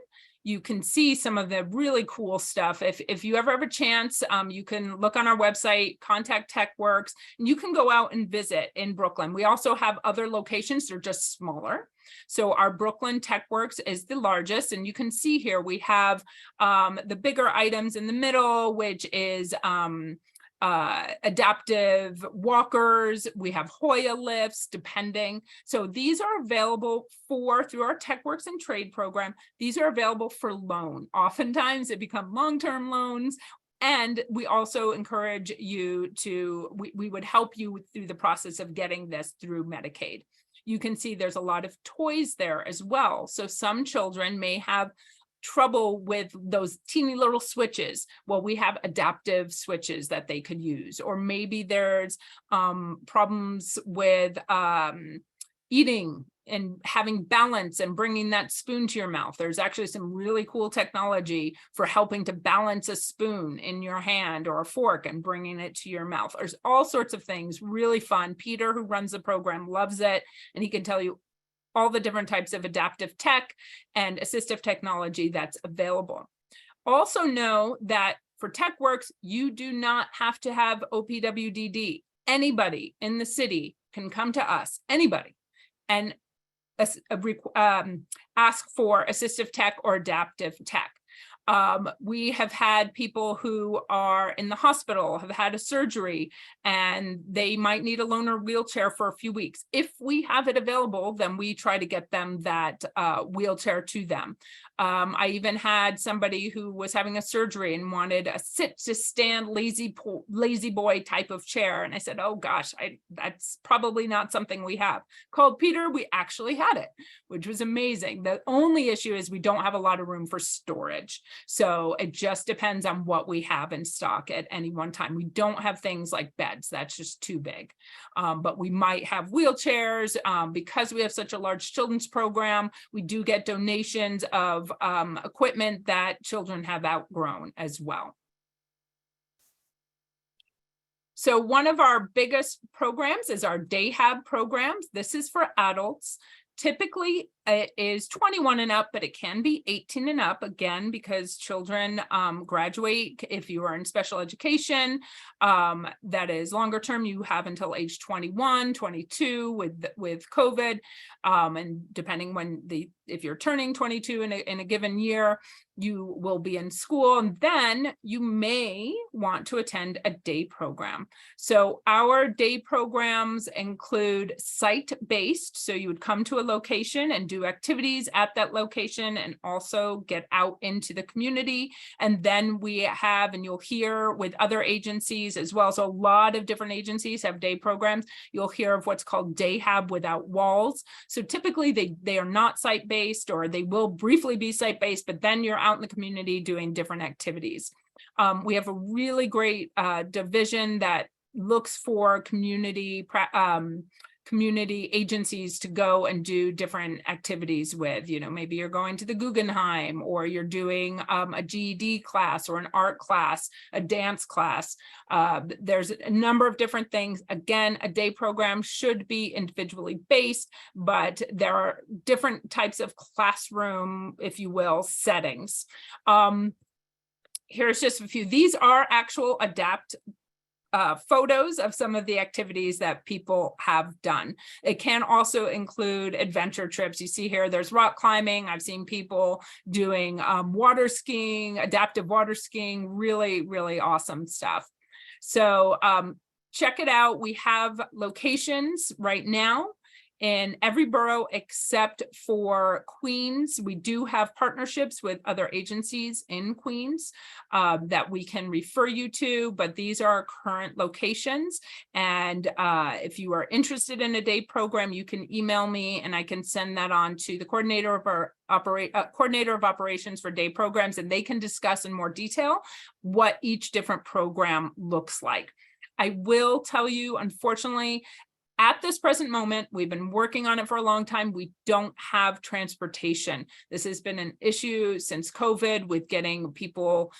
You can see some of the really cool stuff. If you ever have a chance, you can look on our website, contact TechWorks, and you can go out and visit in Brooklyn. We also have other locations, they're just smaller. So our Brooklyn TechWorks is the largest, and you can see here we have the bigger items in the middle, which is adaptive walkers, we have Hoya lifts, depending. So these are available through our TechWorks and Trade program. These are available for loan. Oftentimes they become long-term loans. And we also encourage you we would help you through the process of getting this through Medicaid. you can see there's a lot of toys there as well. So some children may have trouble with those teeny little switches. Well, we have adaptive switches that they could use, or maybe there's problems with eating and having balance and bringing that spoon to your mouth. There's actually some really cool technology for helping to balance a spoon in your hand or a fork and bringing it to your mouth. There's all sorts of things, really fun. Peter, who runs the program, loves it, and he can tell you all the different types of adaptive tech and assistive technology that's available. Also know that for TechWorks, you do not have to have OPWDD. Anybody in the city can come to us, anybody, and ask for assistive tech or adaptive tech. We have had people who are in the hospital, have had a surgery, and they might need a loaner wheelchair for a few weeks. If we have it available, then we try to get them that wheelchair to them. I even had somebody who was having a surgery and wanted a sit to stand lazy boy type of chair. And I said, oh gosh, that's probably not something we have. Called Peter, we actually had it, which was amazing. The only issue is we don't have a lot of room for storage. So it just depends on what we have in stock at any one time. We don't have things like beds, that's just too big. But we might have wheelchairs. Because we have such a large children's program, we do get donations of equipment that children have outgrown as well. So one of our biggest programs is our day hab programs. This is for adults. Typically, it is 21 and up, but it can be 18 and up, again, because children graduate. If you are in special education, that is longer term, you have until age 21, 22 with COVID. And depending if you're turning 22 in a given year, you will be in school, and then you may want to attend a day program. So our day programs include site-based, so you would come to a location and do activities at that location and also get out into the community. And then we have, and you'll hear with other agencies as well, so a lot of different agencies have day programs. You'll hear of what's called Day Hab Without Walls. So typically they are not site-based, or they will briefly be site-based, but then you're out in the community doing different activities. We have a really great division that looks for community agencies to go and do different activities with. Maybe you're going to the Guggenheim, or you're doing a GED class or an art class, a dance class. There's a number of different things. Again, a day program should be individually based, but there are different types of classroom, if you will, settings. Here's just a few. These are actual adapt photos of some of the activities that people have done. It can also include adventure trips. You see here, there's rock climbing. I've seen people doing water skiing, adaptive water skiing, really, really awesome stuff. So check it out. We have locations right now in every borough except for Queens. We do have partnerships with other agencies in Queens that we can refer you to, but these are our current locations. And if you are interested in a day program, you can email me and I can send that on to the coordinator of our coordinator of operations for day programs, and they can discuss in more detail what each different program looks like. I will tell you, unfortunately, at this present moment, we've been working on it for a long time. We don't have transportation. This has been an issue since COVID with getting people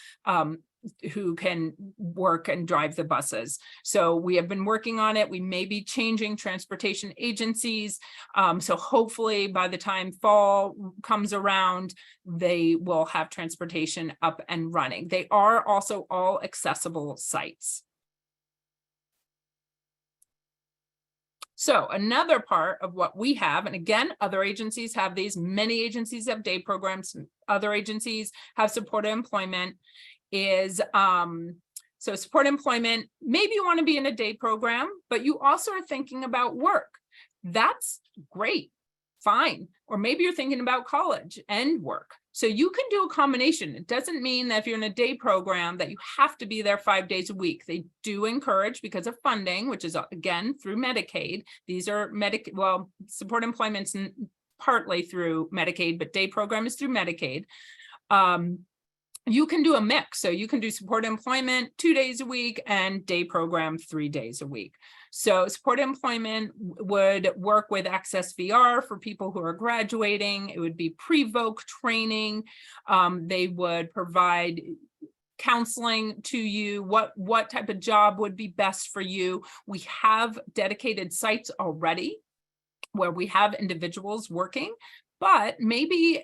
who can work and drive the buses. So we have been working on it. We may be changing transportation agencies. So hopefully by the time fall comes around, they will have transportation up and running. They are also all accessible sites. So another part of what we have, and again, other agencies have these, many agencies have day programs, other agencies have supported employment, is so supported employment, maybe you want to be in a day program, but you also are thinking about work. That's great, fine. or maybe you're thinking about college and work. So you can do a combination. It doesn't mean that if you're in a day program that you have to be there 5 days a week. They do encourage, because of funding, which is again through Medicaid. These are support employment's partly through Medicaid, but day program is through Medicaid. You can do a mix. So you can do support employment 2 days a week and day program 3 days a week. So support employment would work with Access VR for people who are graduating. It would be pre-voc training. They would provide counseling to you, what type of job would be best for you. We have dedicated sites already where we have individuals working. But maybe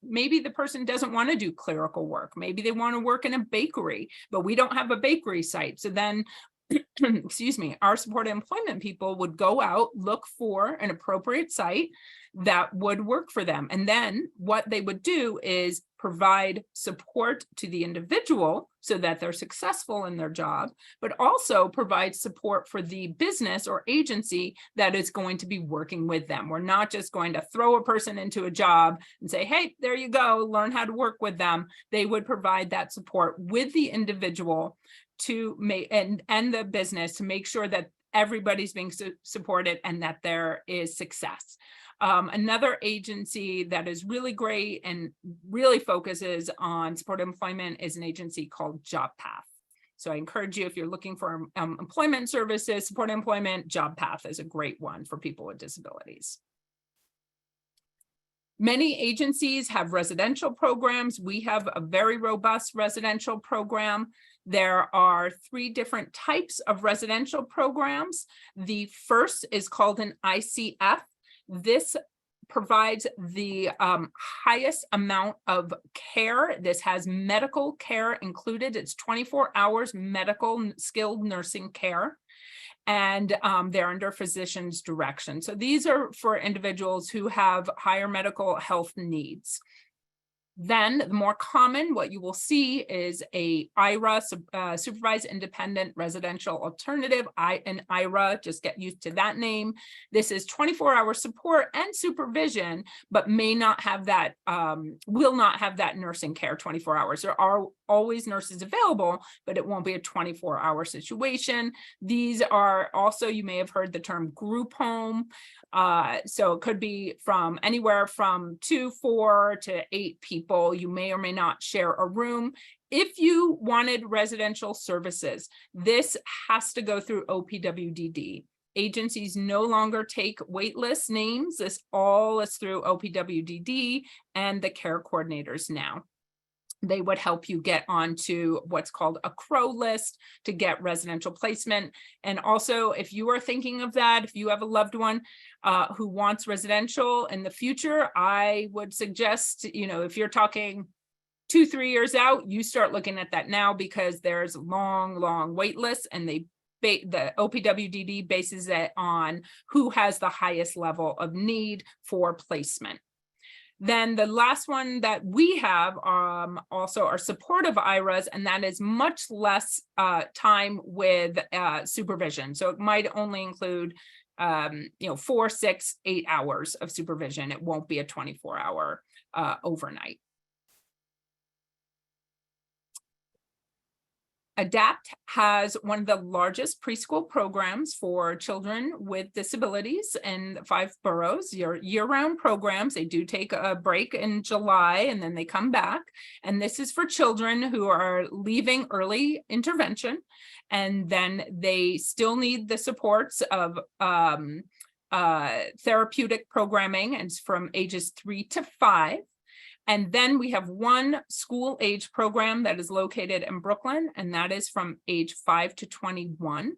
the person doesn't want to do clerical work. Maybe they want to work in a bakery, but we don't have a bakery site. So then, excuse me, our support employment people would go out, look for an appropriate site that would work for them. And then what they would do is provide support to the individual so that they're successful in their job, but also provide support for the business or agency that is going to be working with them. We're not just going to throw a person into a job and say, hey, there you go, learn how to work with them. They would provide that support with the individual to make and the business to make sure that everybody's being supported and that there is success. Another agency that is really great and really focuses on support employment is an agency called JobPath. So I encourage you, if you're looking for employment services, support employment, JobPath is a great one for people with disabilities. Many agencies have residential programs. We have a very robust residential program. There are 3 different types of residential programs. The first is called an ICF. This provides the highest amount of care. This has medical care included. It's 24 hours medical skilled nursing care. And they're under physician's direction. So these are for individuals who have higher medical health needs. Then the more common, what you will see is a IRA, Supervised Independent Residential Alternative, an IRA, just get used to that name. This is 24-hour support and supervision, but may not have that, will not have that nursing care 24 hours. There are always nurses available, but it won't be a 24-hour situation. These are also, you may have heard the term group home. So it could be from anywhere from 2, 4 to 8 people. You may or may not share a room. If you wanted residential services, this has to go through OPWDD. Agencies no longer take waitlist names. This all is through OPWDD and the care coordinators now. They would help you get onto what's called a CROW list to get residential placement. And also, if you are thinking of that, if you have a loved one who wants residential in the future, I would suggest, if you're talking 2-3 years out, you start looking at that now, because there's long wait lists, and the OPWDD bases it on who has the highest level of need for placement. Then the last one that we have also are supportive IRAs, and that is much less time with supervision. So it might only include 4, 6, 8 hours of supervision. It won't be a 24-hour overnight. ADAPT has one of the largest preschool programs for children with disabilities in 5 boroughs. Year-round programs. They do take a break in July and then they come back. And this is for children who are leaving early intervention, and then they still need the supports of therapeutic programming, and it's from ages 3 to 5. And then we have one school age program that is located in Brooklyn, and that is from age 5 to 21.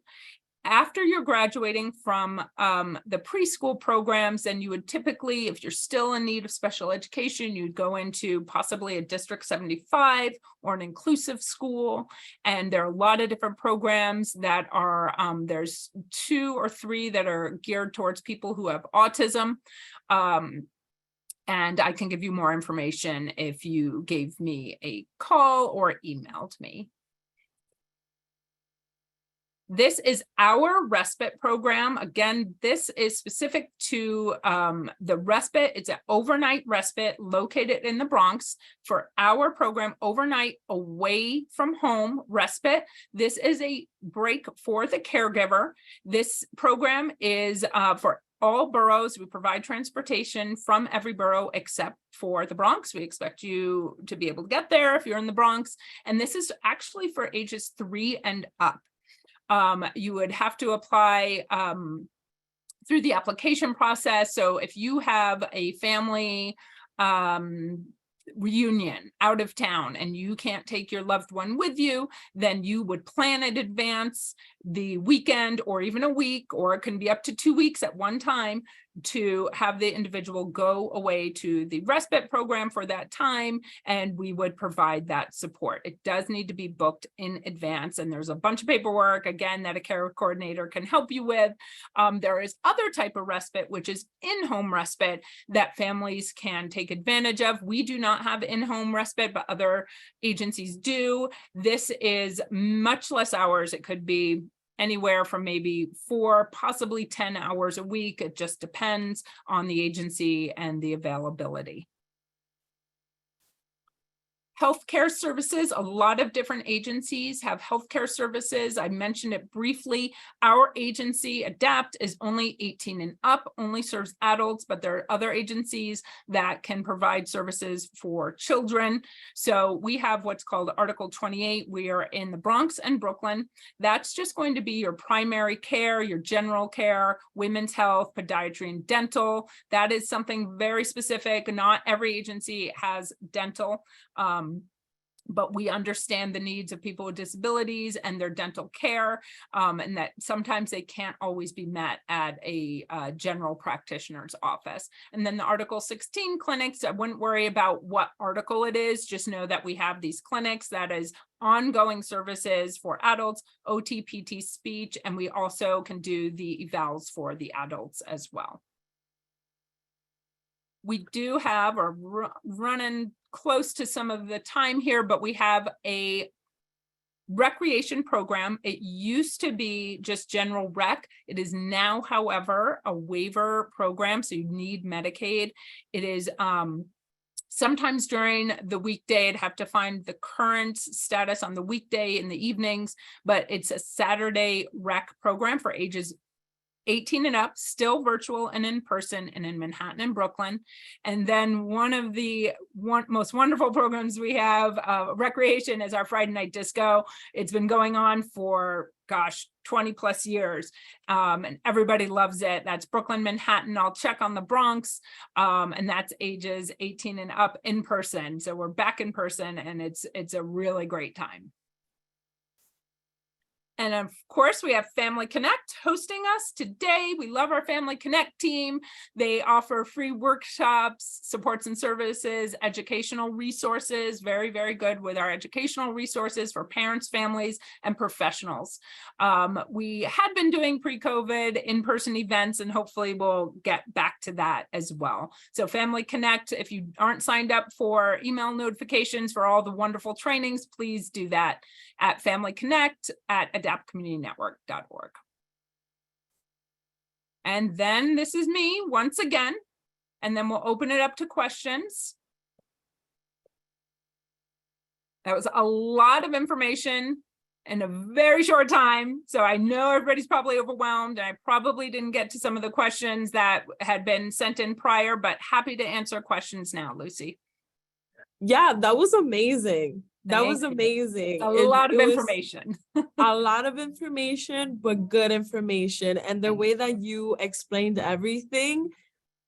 After you're graduating from the preschool programs, then you would typically, if you're still in need of special education, you'd go into possibly a District 75 or an inclusive school. And there are a lot of different programs that are, there's 2 or 3 that are geared towards people who have autism. And I can give you more information if you gave me a call or emailed me. This is our respite program. Again, this is specific to the respite. It's an overnight respite located in the Bronx for our program, overnight away from home respite. This is a break for the caregiver. This program is for all boroughs. We provide transportation from every borough except for the Bronx. We expect you to be able to get there if you're in the Bronx. And this is actually for ages 3 and up. You would have to apply through the application process. So if you have a family reunion out of town and you can't take your loved one with you, then you would plan in advance the weekend or even a week, or it can be up to 2 weeks at one time, to have the individual go away to the respite program for that time, and we would provide that support. It does need to be booked in advance, and there's a bunch of paperwork, again, that a care coordinator can help you with. There is other type of respite, which is in-home respite, that families can take advantage of. We do not have in-home respite, but other agencies do. This is much less hours. It could be anywhere from maybe 4, possibly 10 hours a week. It just depends on the agency and the availability. Healthcare services, a lot of different agencies have healthcare services. I mentioned it briefly. Our agency, ADAPT, is only 18 and up, only serves adults, but there are other agencies that can provide services for children. So we have what's called Article 28. We are in the Bronx and Brooklyn. That's just going to be your primary care, your general care, women's health, podiatry, and dental. That is something very specific. Not every agency has dental. But we understand the needs of people with disabilities and their dental care, and that sometimes they can't always be met at a general practitioner's office. And then the Article 16 clinics, I wouldn't worry about what article it is, just know that we have these clinics that is ongoing services for adults, OT, PT, speech, and we also can do the evals for the adults as well. We do have, or running close to some of the time here, but we have a recreation program. It used to be just general rec. It is now, however, a waiver program, so you need Medicaid. It is sometimes during the weekday. I'd have to find the current status on the weekday in the evenings, but it's a Saturday rec program for ages 18 and up, still virtual and in person, and in Manhattan and Brooklyn. And then one of the most wonderful programs we have, recreation, is our Friday night disco. It's been going on for, gosh, 20 plus years, and everybody loves it. That's Brooklyn, Manhattan. I'll check on the Bronx, and that's ages 18 and up in person. So we're back in person, and it's a really great time. And of course, we have Family Connect hosting us today. We love our Family Connect team. They offer free workshops, supports and services, educational resources, very, very good with our educational resources for parents, families, and professionals. We had been doing pre-COVID in-person events, and hopefully we'll get back to that as well. So Family Connect, if you aren't signed up for email notifications for all the wonderful trainings, please do that at Family Connect at adaptcommunitynetwork.org. And then this is me once again, and then we'll open it up to questions. That was a lot of information in a very short time. So I know everybody's probably overwhelmed, and I probably didn't get to some of the questions that had been sent in prior, but happy to answer questions now, Lucy. Yeah, that was amazing. That was amazing. A lot of information. A lot of information, but good information. And the way that you explained everything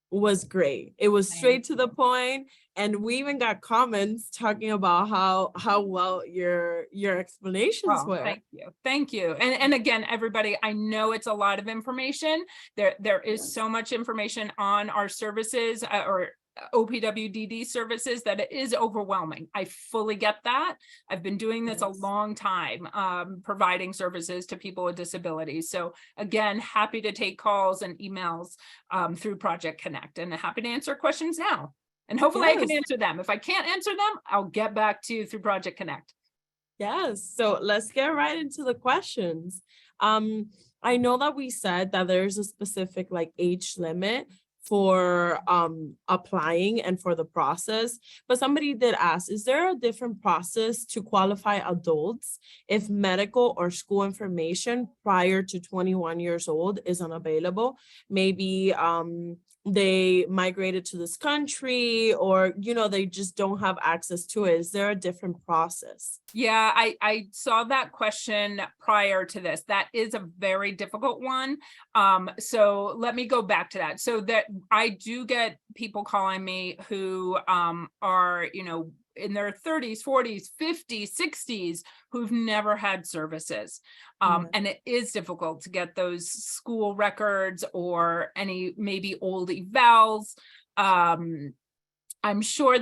was great. It was straight to the point. And we even got comments talking about how well your explanations were. Thank you. Thank you. And again, everybody, I know it's a lot of information. There is so much information on our services or OPWDD services that it is overwhelming. I fully get that. I've been doing this a long time, providing services to people with disabilities. So again, happy to take calls and emails through Project Connect, and happy to answer questions now. And hopefully I can answer them. If I can't answer them, I'll get back to you through Project Connect. Yes. So let's get right into the questions. I know that we said that there's a specific like age limit for applying and for the process, but somebody did ask, is there a different process to qualify adults if medical or school information prior to 21 years old is unavailable? Maybe they migrated to this country, or they just don't have access to it. Is there a different process? Yeah, I saw that question prior to this. That is a very difficult one. So let me go back to that. So that I do get people calling me who are, in their 30s, 40s, 50s, 60s, who've never had services. And it is difficult to get those school records or any maybe old evals. I'm sure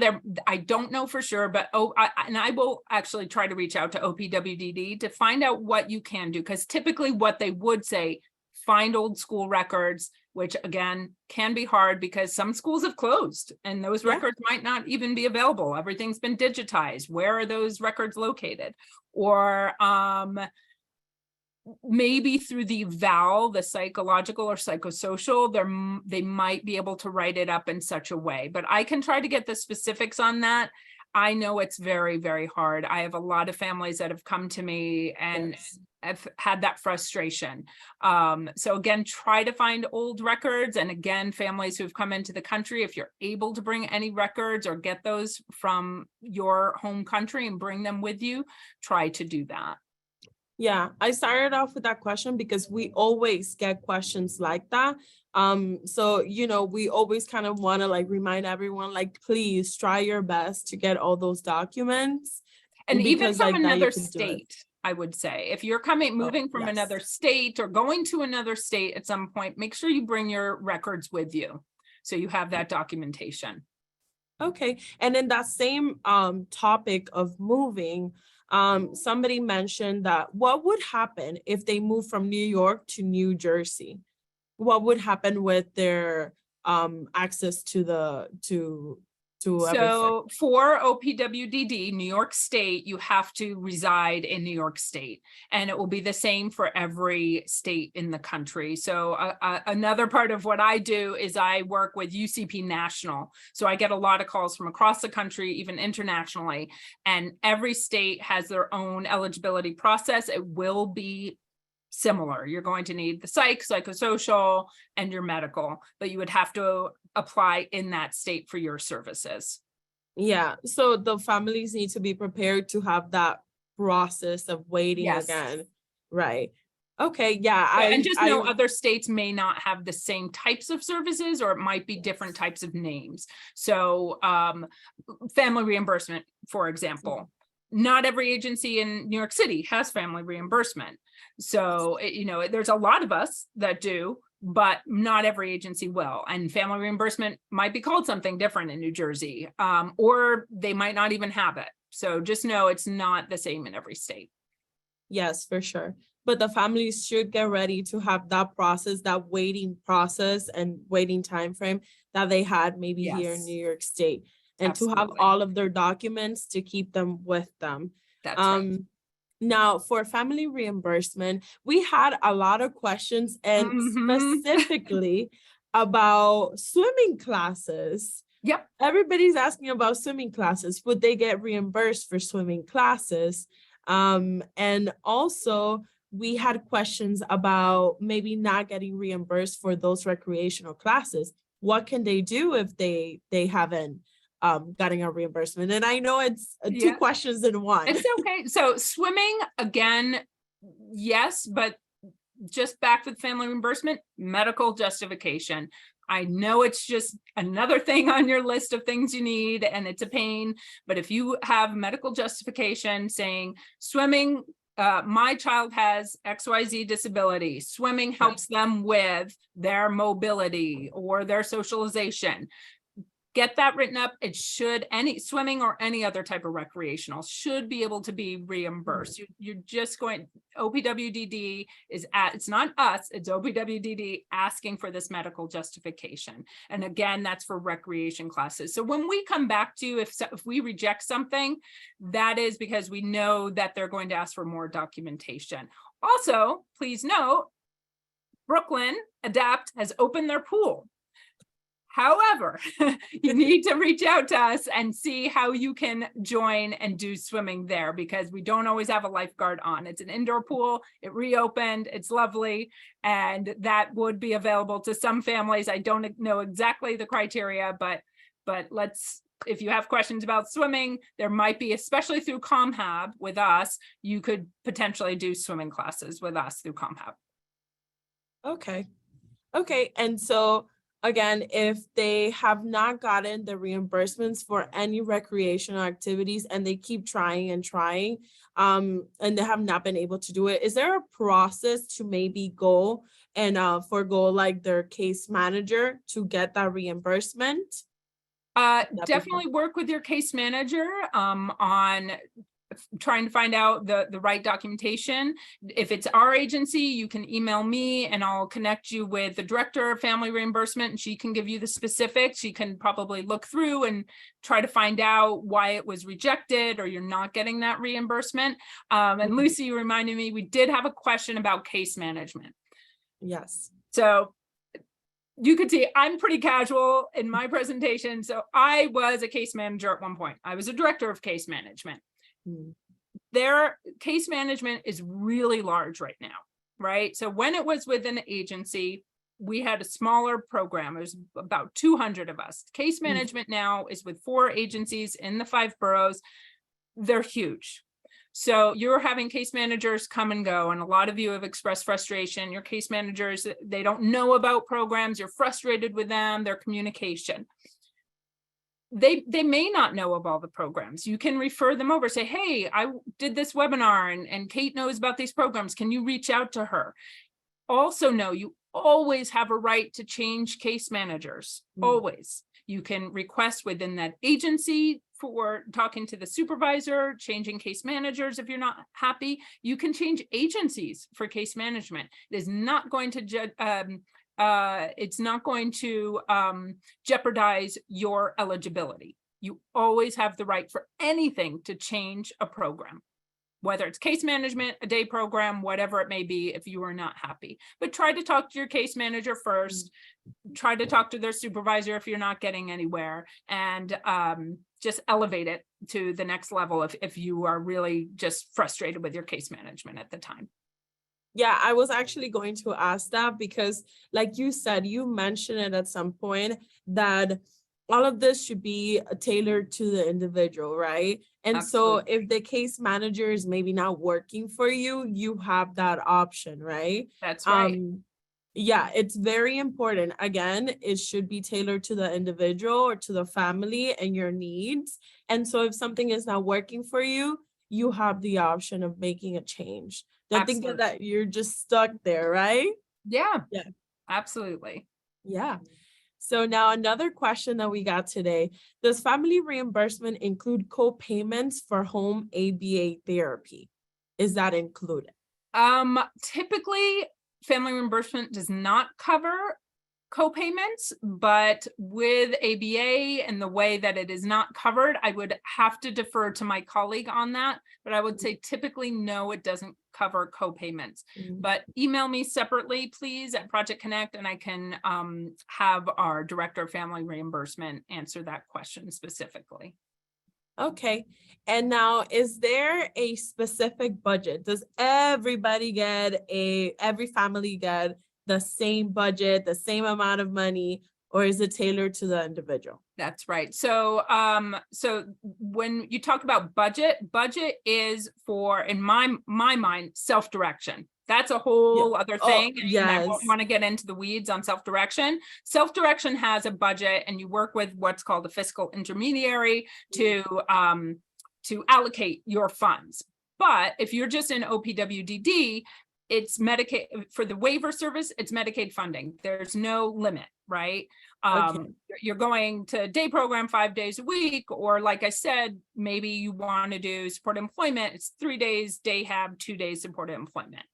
I don't know for sure, but I will actually try to reach out to OPWDD to find out what you can do, because typically what they would say, find old school records, which again can be hard because some schools have closed and those records might not even be available. Everything's been digitized. Where are those records located? Or maybe through the eval, the psychological or psychosocial, they might be able to write it up in such a way, but I can try to get the specifics on that. I know it's very, very hard. I have a lot of families that have come to me and have had that frustration. So again, try to find old records. And again, families who've come into the country, if you're able to bring any records or get those from your home country and bring them with you, try to do that. Yeah, I started off with that question because we always get questions like that. So, we always kind of want to like remind everyone, like, please try your best to get all those documents. And even from like another state, I would say, if you're moving from another state or going to another state at some point, make sure you bring your records with you so you have that documentation. Okay, and in that same topic of moving, somebody mentioned that what would happen if they move from New York to New Jersey? What would happen with their access to everything? So for OPWDD, New York State, you have to reside in New York State, and it will be the same for every state in the country. So another part of what I do is I work with UCP National. So I get a lot of calls from across the country, even internationally, and every state has their own eligibility process. It will be similar. You're going to need the psychosocial, and your medical, but you would have to apply in that state for your services. Yeah, so the families need to be prepared to have that process of waiting again. Right. Okay, yeah. And just know other states may not have the same types of services, or it might be different types of names. So family reimbursement, for example, not every agency in New York City has family reimbursement. So, there's a lot of us that do, but not every agency will. And family reimbursement might be called something different in New Jersey, or they might not even have it. So just know it's not the same in every state. Yes, for sure. But the families should get ready to have that process, that waiting process and waiting time frame that they had maybe here in New York State, and to have all of their documents to keep them with them. That's right. Now, for family reimbursement, we had a lot of questions, and specifically about swimming classes. Yep. Everybody's asking about swimming classes. Would they get reimbursed for swimming classes? And also, we had questions about maybe not getting reimbursed for those recreational classes. What can they do if they haven't getting a reimbursement? And I know it's two questions in one. It's okay. So swimming, again, yes, but just back with family reimbursement, medical justification. I know it's just another thing on your list of things you need, and it's a pain, but if you have medical justification saying swimming, my child has XYZ disability, swimming helps them with their mobility or their socialization, get that written up. It should, any swimming or any other type of recreational should be able to be reimbursed. You're just going, OPWDD it's not us, it's OPWDD asking for this medical justification. And again, that's for recreation classes. So when we come back to you, if we reject something, that is because we know that they're going to ask for more documentation. Also, please note, Brooklyn Adapt has opened their pool. However, you need to reach out to us and see how you can join and do swimming there, because we don't always have a lifeguard on. It's an indoor pool. It reopened. It's lovely. And that would be available to some families. I don't know exactly the criteria, but if you have questions about swimming, there might be, especially through ComHab with us, you could potentially do swimming classes with us through ComHab. Okay. Okay. And so again, if they have not gotten the reimbursements for any recreational activities and they keep trying and trying, and they have not been able to do it, is there a process to maybe go and forego like their case manager to get that reimbursement? Definitely work with your case manager on trying to find out the right documentation. If it's our agency, you can email me and I'll connect you with the director of family reimbursement, and she can give you the specifics. She can probably look through and try to find out why it was rejected or you're not getting that reimbursement. And Lucy, you reminded me, we did have a question about case management. Yes. So you could see I'm pretty casual in my presentation. So I was a case manager at one point. I was a director of case management. Their case management is really large right now, right? So when it was with an agency, we had a smaller program. It was about 200 of us. Case management now is with 4 agencies in the 5 boroughs. They're huge. So you're having case managers come and go, and a lot of you have expressed frustration. Your case managers, they don't know about programs. You're frustrated with them, their communication. They may not know of all the programs. You can refer them over, say, hey, I did this webinar and Kate knows about these programs. Can you reach out to her? Also know you always have a right to change case managers, always. You can request within that agency for talking to the supervisor, changing case managers if you're not happy. You can change agencies for case management. It is not going to jeopardize your eligibility. You always have the right for anything to change a program, whether it's case management, a day program, whatever it may be, if you are not happy. But try to talk to your case manager first. Try to talk to their supervisor if you're not getting anywhere, and just elevate it to the next level if you are really just frustrated with your case management at the time. Yeah, I was actually going to ask that because, like you said, you mentioned it at some point that all of this should be tailored to the individual, right? And Absolutely. so if the case manager is maybe not working for you, you have that option, right? That's right. Yeah, it's very important. Again, it should be tailored to the individual or to the family and your needs. And so if something is not working for you, you have the option of making a change. Don't think Absolutely. that you're just stuck there, right? Yeah. Yeah. Absolutely. Yeah. So now another question that we got today, does family reimbursement include co-payments for home ABA therapy? Is that included? Typically, family reimbursement does not cover co-payments, but with ABA and the way that it is not covered, I would have to defer to my colleague on that. But I would say typically, no, it doesn't cover co-payments. But email me separately, please, at Project Connect, and I can have our Director of Family Reimbursement answer that question specifically. Okay. And now, is there a specific budget? Does everybody every family get the same budget, the same amount of money, or is it tailored to the individual? That's right. So, so when you talk about budget is for, in my mind, self-direction. That's a whole other thing. And I won't want to get into the weeds on self-direction. Self-direction has a budget, and you work with what's called a fiscal intermediary to allocate your funds. But if you're just in OPWDD, it's Medicaid for the waiver service, it's Medicaid funding. There's no limit, right? You're going to day program 5 days a week, or like I said, maybe you want to do supported employment. It's 3 days day hab, 2 days supported employment.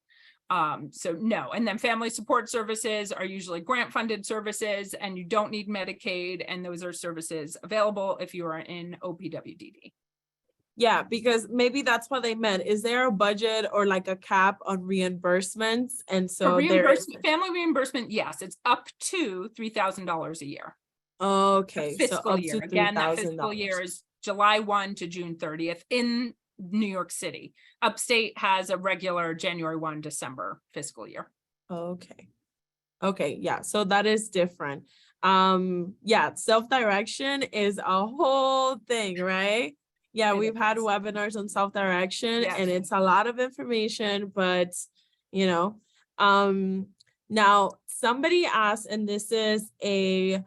So no, and then family support services are usually grant funded services, and you don't need Medicaid, and those are services available if you are in OPWDD. Yeah, because maybe that's what they meant. Is there a budget or like a cap on reimbursements? And For so there is. reimbursement, family reimbursement, yes, it's up to $3,000 a year. A Okay, so fiscal up year. to Again, that fiscal year $3,000. is July 1 to June 30th in New York City. Upstate has a regular January 1, December fiscal year. Okay. Okay, yeah, so that is different. Yeah, self-direction is a whole thing, right? Yeah, It we've had is. webinars on self-direction Yes. and it's a lot of information, but you know, um, now somebody asked, and this is a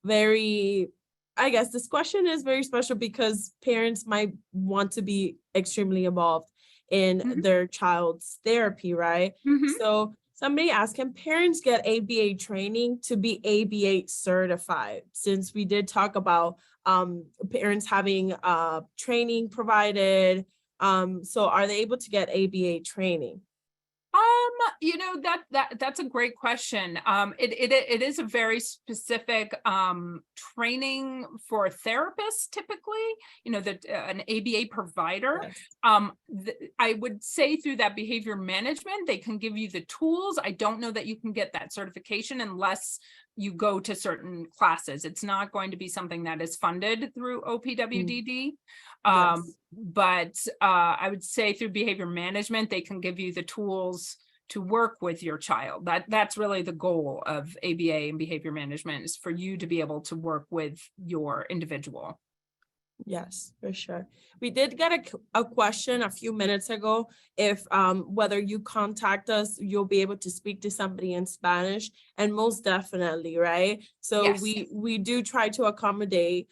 very, I guess this question is very special because parents might want to be extremely involved in Mhm. their child's therapy, right? Mhm. So somebody asked, can parents get ABA training to be ABA certified? Since we did talk about parents having training provided. So are they able to get ABA training? That's a great question. It is a very specific training for therapists typically, that an ABA provider. Yes. I would say through that behavior management, they can give you the tools. I don't know that you can get that certification unless you go to certain classes. It's not going to be something that is funded through OPWDD. Yes. But I would say through behavior management, they can give you the tools to work with your child. That's really the goal of ABA and behavior management, is for you to be able to work with your individual. Yes, for sure. We did get a question a few minutes ago. If whether you contact us, you'll be able to speak to somebody in Spanish, and most definitely, right? So Yes. we do try to accommodate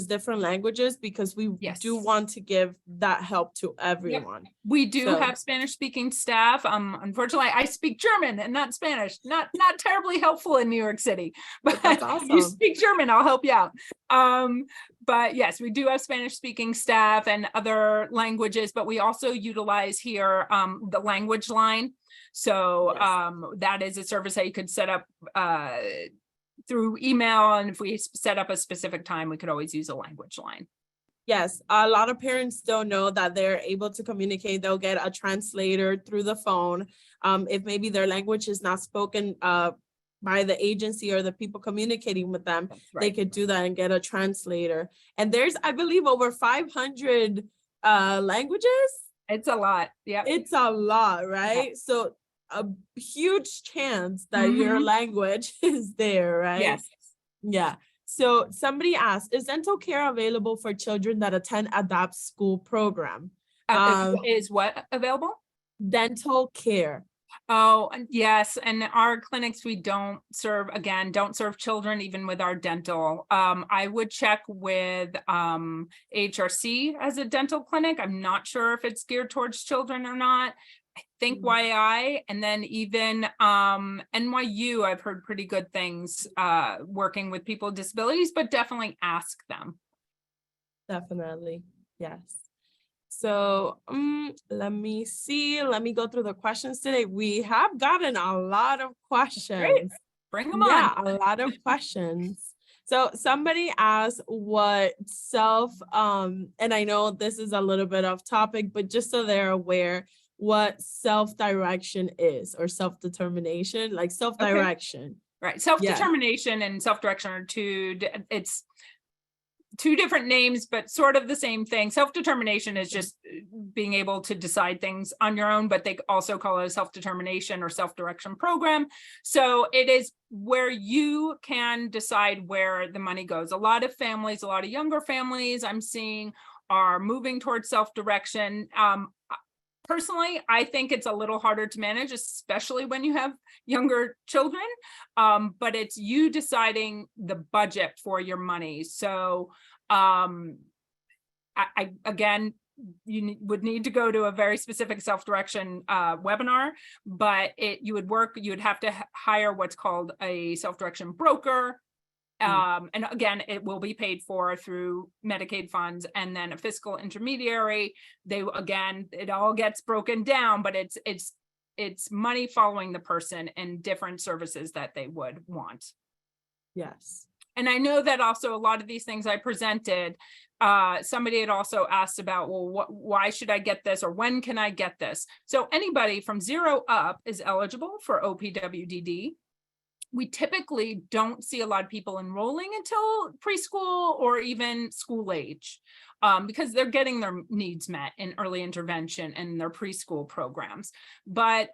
different languages, because we Yes. do want to give that help to Yep. everyone. We do So- have Spanish speaking staff. Unfortunately, I speak German and not Spanish. Not terribly helpful in New York City, but That's if you awesome. speak German, I'll help you out. But yes, we do have Spanish speaking staff and other languages, but we also utilize here the language line. So Yes. that is a service that you could set up through email, and if we set up a specific time, we could always use a language line. Yes, a lot of parents don't know that they're able to communicate. They'll get a translator through the phone. If maybe their language is not spoken by the agency or the people communicating with them, they could do that and get a translator. And there's, I believe, over 500 languages. It's a lot. Yeah. It's a lot, right? So a huge chance that your Mhm. language is there, right? Yes. Yeah. So somebody asked, is dental care available for children that attend ADAPT school program? Is what available? Dental care. Oh, and yes. And our clinics, we don't serve children, even with our dental. I would check with HRC as a dental clinic. I'm not sure if it's geared towards children or not. I think YI, and then even NYU, I've heard pretty good things working with people with disabilities, but definitely ask them. Definitely. Yes. So let me see. Let me go through the questions today. We have gotten a lot of questions. Great. Bring them Yeah, on. a lot of questions. So somebody asked what and I know this is a little bit off topic, but just so they're aware, what self-direction is, or self-determination, like self-direction. Right. Self-determination and self-direction are it's two different names, but sort of the same thing. Self-determination is just being able to decide things on your own, but they also call it a self-determination or self-direction program. So it is where you can decide where the money goes. A lot of families, a lot of younger families I'm seeing are moving towards self-direction. Personally, I think it's a little harder to manage, especially when you have younger children, but it's you deciding the budget for your money. So again, you would need to go to a very specific self-direction webinar, but you would have to hire what's called a self-direction broker. And again, it will be paid for through Medicaid funds, and then a fiscal intermediary. It all gets broken down, but it's money following the person and different services that they would want. Yes. And I know that also a lot of these things I presented, somebody had also asked about, well, why should I get this, or when can I get this? So anybody from 0 up is eligible for OPWDD. We typically don't see a lot of people enrolling until preschool or even school age, because they're getting their needs met in early intervention and their preschool programs. But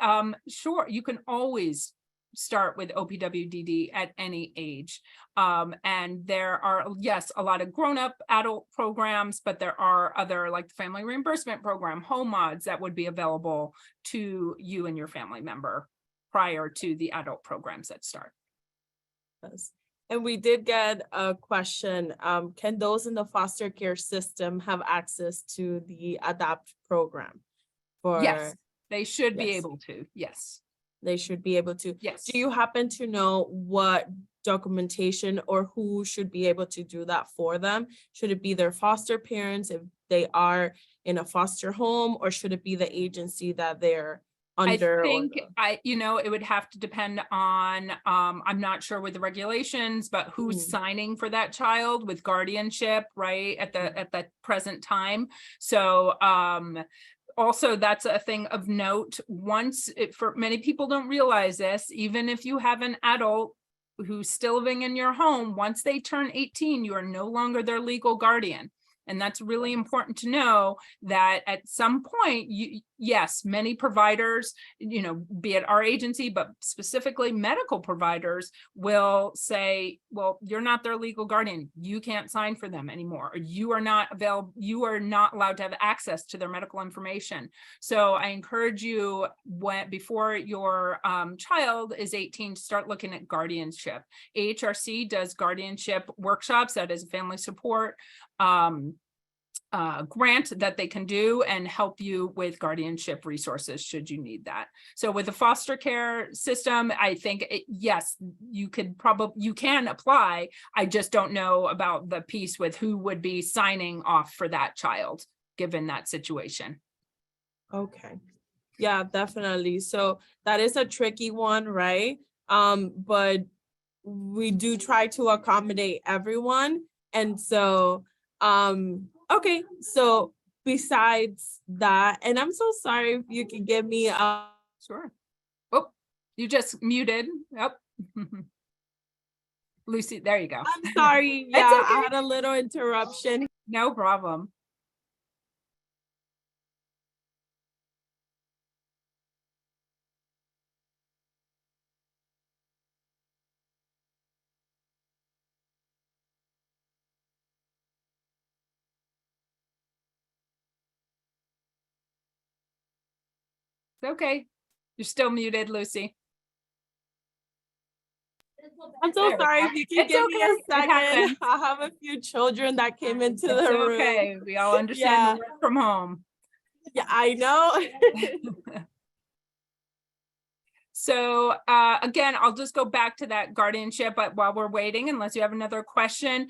sure, you can always start with OPWDD at any age. And there are, yes, a lot of grown-up adult programs, but there are other, like the family reimbursement program, home mods, that would be available to you and your family member prior to the adult programs that start. Yes. And we did get a question, can those in the foster care system have access to the ADOPT program? Yes, they should be Yes. able to, yes. They should be able to. Yes. Do you happen to know what documentation or who should be able to do that for them? Should it be their foster parents if they are in a foster home, or should it be the agency that they're under? I think it would have to depend on, I'm not sure with the regulations, but who's signing for that child with guardianship, right, at the present time. So also, that's a thing of note. For many people don't realize this, even if you have an adult who's still living in your home, once they turn 18, you are no longer their legal guardian. And that's really important to know, that at some point, yes, many providers, be it our agency, but specifically medical providers, will say, well, you're not their legal guardian. You can't sign for them anymore. Or you are not available. You are not allowed to have access to their medical information. So I encourage you, before your child is 18, to start looking at guardianship. AHRC does guardianship workshops. That is family support grant that they can do and help you with guardianship resources should you need that. So with the foster care system, I think yes, you can apply. I just don't know about the piece with who would be signing off for that child given that situation. Okay. Yeah, definitely. So that is a tricky one, right? But we do try to accommodate everyone. And so okay, so besides that, and I'm so sorry, if you can give me a Sure. Oh, you just muted. Yep. Lucy, there you go. I'm sorry. Yeah, okay. I had a little interruption. No problem. Okay, you're still muted, Lucy. I'm so sorry. If you can give me a second. I have a few children that came into the room. Okay, we all understand the work from home. Yeah, I know. So again, I'll just go back to that guardianship, but while we're waiting, unless you have another question,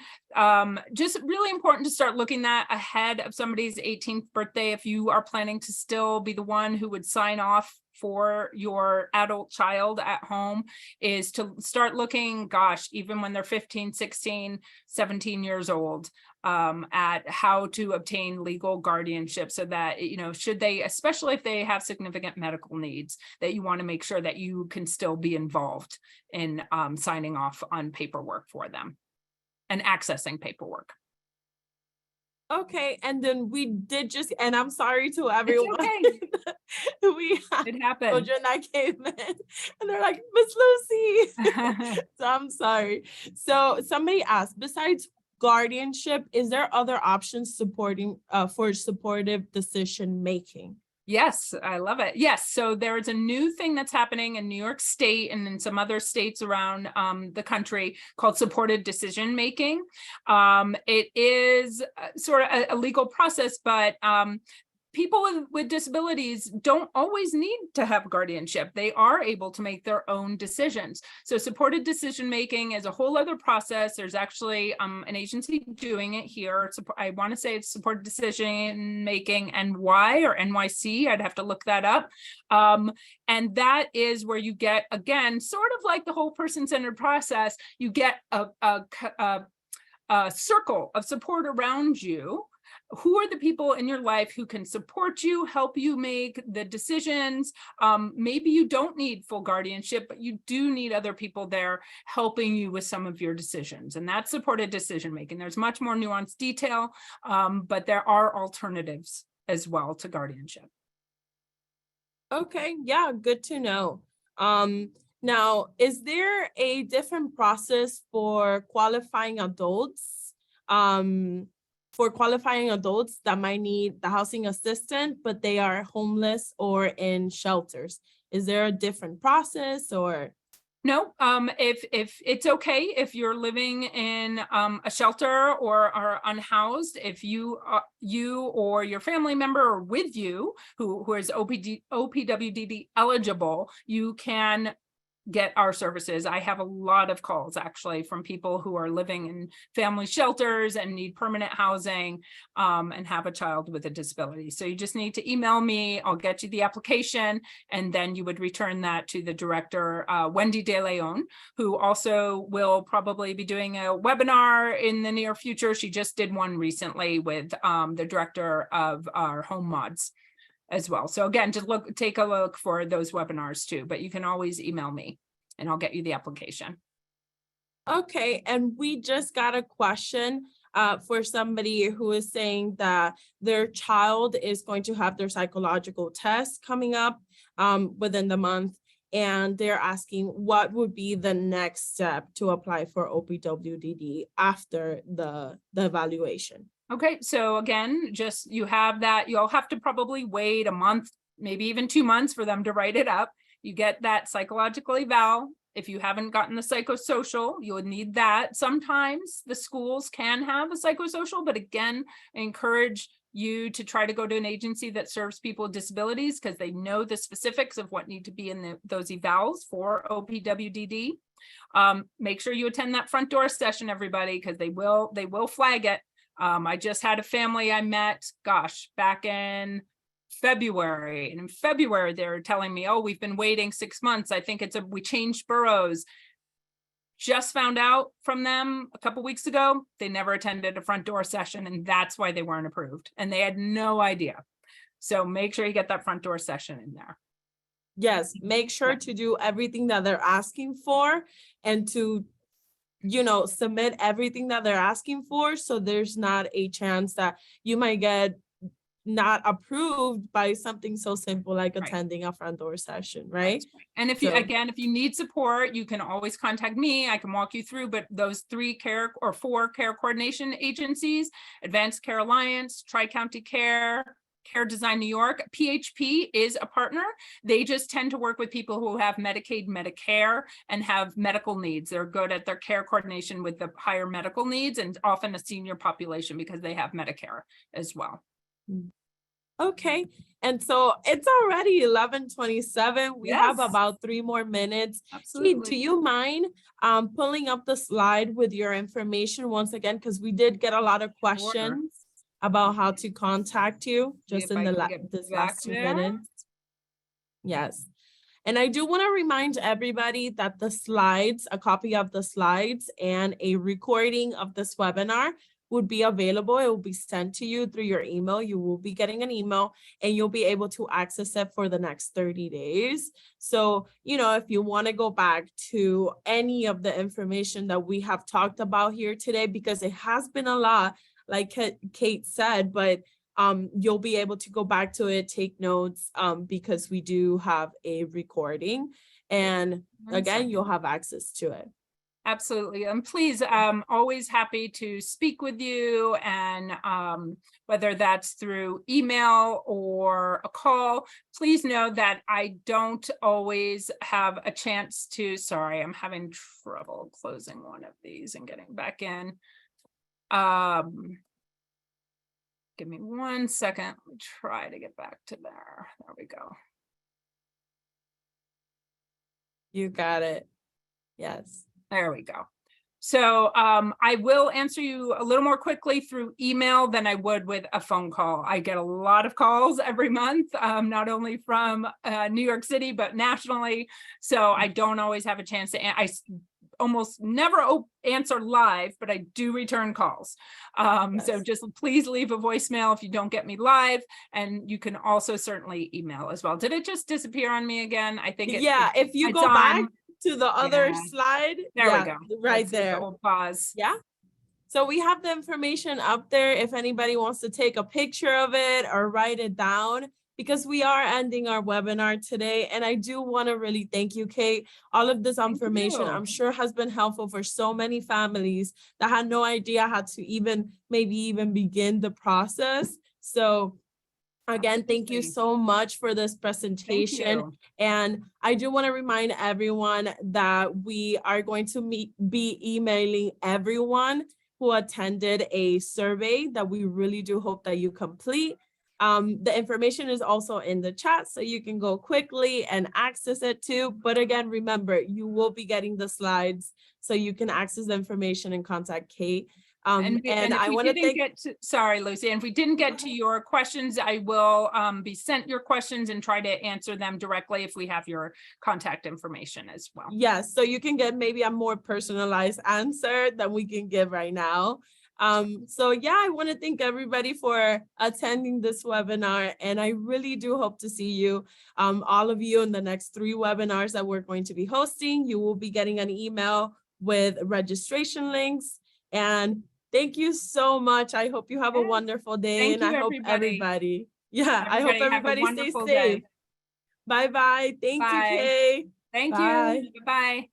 just really important to start looking at ahead of somebody's 18th birthday. If you are planning to still be the one who would sign off for your adult child at home, is to start looking, gosh, even when they're 15, 16, 17 years old, at how to obtain legal guardianship, so that, should they, especially if they have significant medical needs, that you want to make sure that you can still be involved in signing off on paperwork for them and accessing paperwork. Okay, and then we did and I'm sorry to everyone. It's okay. We had it happened. Children that came in and they're like, Miss Lucy. So I'm sorry. So somebody asked, besides guardianship, is there other options for supportive decision making? Yes, I love it. Yes. So there's a new thing that's happening in New York State and in some other states around the country called supported decision making. It is sort of a legal process, but people with disabilities don't always need to have guardianship. They are able to make their own decisions. So supported decision making is a whole other process. There's actually an agency doing it here. I want to say it's supported decision making NY or NYC. I'd have to look that up. And that is where you get, again, sort of like the whole person-centered process, you get a circle of support around you. Who are the people in your life who can support you, help you make the decisions? Maybe you don't need full guardianship, but you do need other people there helping you with some of your decisions. And that's supported decision making. There's much more nuanced detail, but there are alternatives as well to guardianship. Okay, yeah, good to know. Now, is there a different process for qualifying adults? For qualifying adults that might need the housing assistant, but they are homeless or in shelters? Is there a different process or? No, if it's okay if you're living in a shelter or are unhoused, if you or your family member or with you who is OPWDD eligible, you can get our services. I have a lot of calls actually from people who are living in family shelters and need permanent housing and have a child with a disability. So you just need to email me. I'll get you the application, and then you would return that to the director, Wendy De Leon, who also will probably be doing a webinar in the near future. She just did one recently with the director of our home mods as well. So again, just take a look for those webinars too, but you can always email me and I'll get you the application. Okay, and we just got a question for somebody who is saying that their child is going to have their psychological test coming up within the month, and they're asking what would be the next step to apply for OPWDD after the evaluation. Okay, so again, just you have that, you'll have to probably wait a month, maybe even 2 months for them to write it up. You get that psychological eval. If you haven't gotten the psychosocial, you would need that. Sometimes the schools can have a psychosocial, but again, I encourage you to try to go to an agency that serves people with disabilities because they know the specifics of what need to be in those evals for OPWDD. Make sure you attend that front door session, everybody, because they will flag it. I just had a family I met, gosh, back in February. And in February, they were telling me, oh, we've been waiting 6 months. I think we changed boroughs. Just found out from them a couple weeks ago, they never attended a front door session, and that's why they weren't approved. And they had no idea. So make sure you get that front door session in there. Yes, make sure to do everything that they're asking for and to submit everything that they're asking for. So there's not a chance that you might get not approved by something so simple like attending a front door session, right? And if you need support, you can always contact me. I can walk you through, but those 3 care or 4 care coordination agencies, Advanced Care Alliance, Tri-County Care, Care Design New York, PHP is a partner. They just tend to work with people who have Medicaid, Medicare, and have medical needs. They're good at their care coordination with the higher medical needs and often a senior population because they have Medicare as well. Okay, and so it's already 11:27. We have about 3 more minutes. Absolutely. Kate, do you mind pulling up the slide with your information once again? Because we did get a lot of questions about how to contact you just in this last 2 minutes. Yes. And I do want to remind everybody that the slides, a copy of the slides and a recording of this webinar would be available. It will be sent to you through your email. You will be getting an email and you'll be able to access it for the next 30 days. So, if you want to go back to any of the information that we have talked about here today, because it has been a lot, like Kate said, but you'll be able to go back to it, take notes, because we do have a recording, and again, you'll have access to it. Absolutely. And please, always happy to speak with you, and whether that's through email or a call. Please know that I don't always have a chance to, sorry, I'm having trouble closing one of these and getting back in. Give me 1 second. Let me try to get back to there. There we go. You got it. Yes. There we go. So I will answer you a little more quickly through email than I would with a phone call. I get a lot of calls every month, not only from New York City, but nationally. So I don't always have a chance to, I almost never answer live, but I do return calls. Yes. So just please leave a voicemail if you don't get me live, and you can also certainly email as well. Did it just disappear on me again? I think Yeah, if you go back to the other slide, there we go. Right That's there. the old pause. Yeah. So we have the information up there if anybody wants to take a picture of it or write it down, because we are ending our webinar today. And I do want to really thank you, Kate. All of this information, I'm sure, has been helpful for so many families that had no idea how to maybe even begin the process. So again, thank you so much for this presentation. And I do want to remind everyone that we are going to be emailing everyone who attended a survey that we really do hope that you complete. The information is also in the chat, so you can go quickly and access it too. But again, remember, you will be getting the slides so you can access the information and contact Kate. And I want to thank. Sorry, Lucy. And if we didn't get to your questions, I will be sent your questions and try to answer them directly if we have your contact information as well. Yes, so you can get maybe a more personalized answer than we can give right now. So yeah, I want to thank everybody for attending this webinar, and I really do hope to see you, all of you, in the next 3 webinars that we're going to be hosting. You will be getting an email with registration links, and thank you so much. I hope you have a wonderful day, and I hope everybody, I hope everybody stays safe. Bye-bye. Thank you, Kay. Thank you. Bye.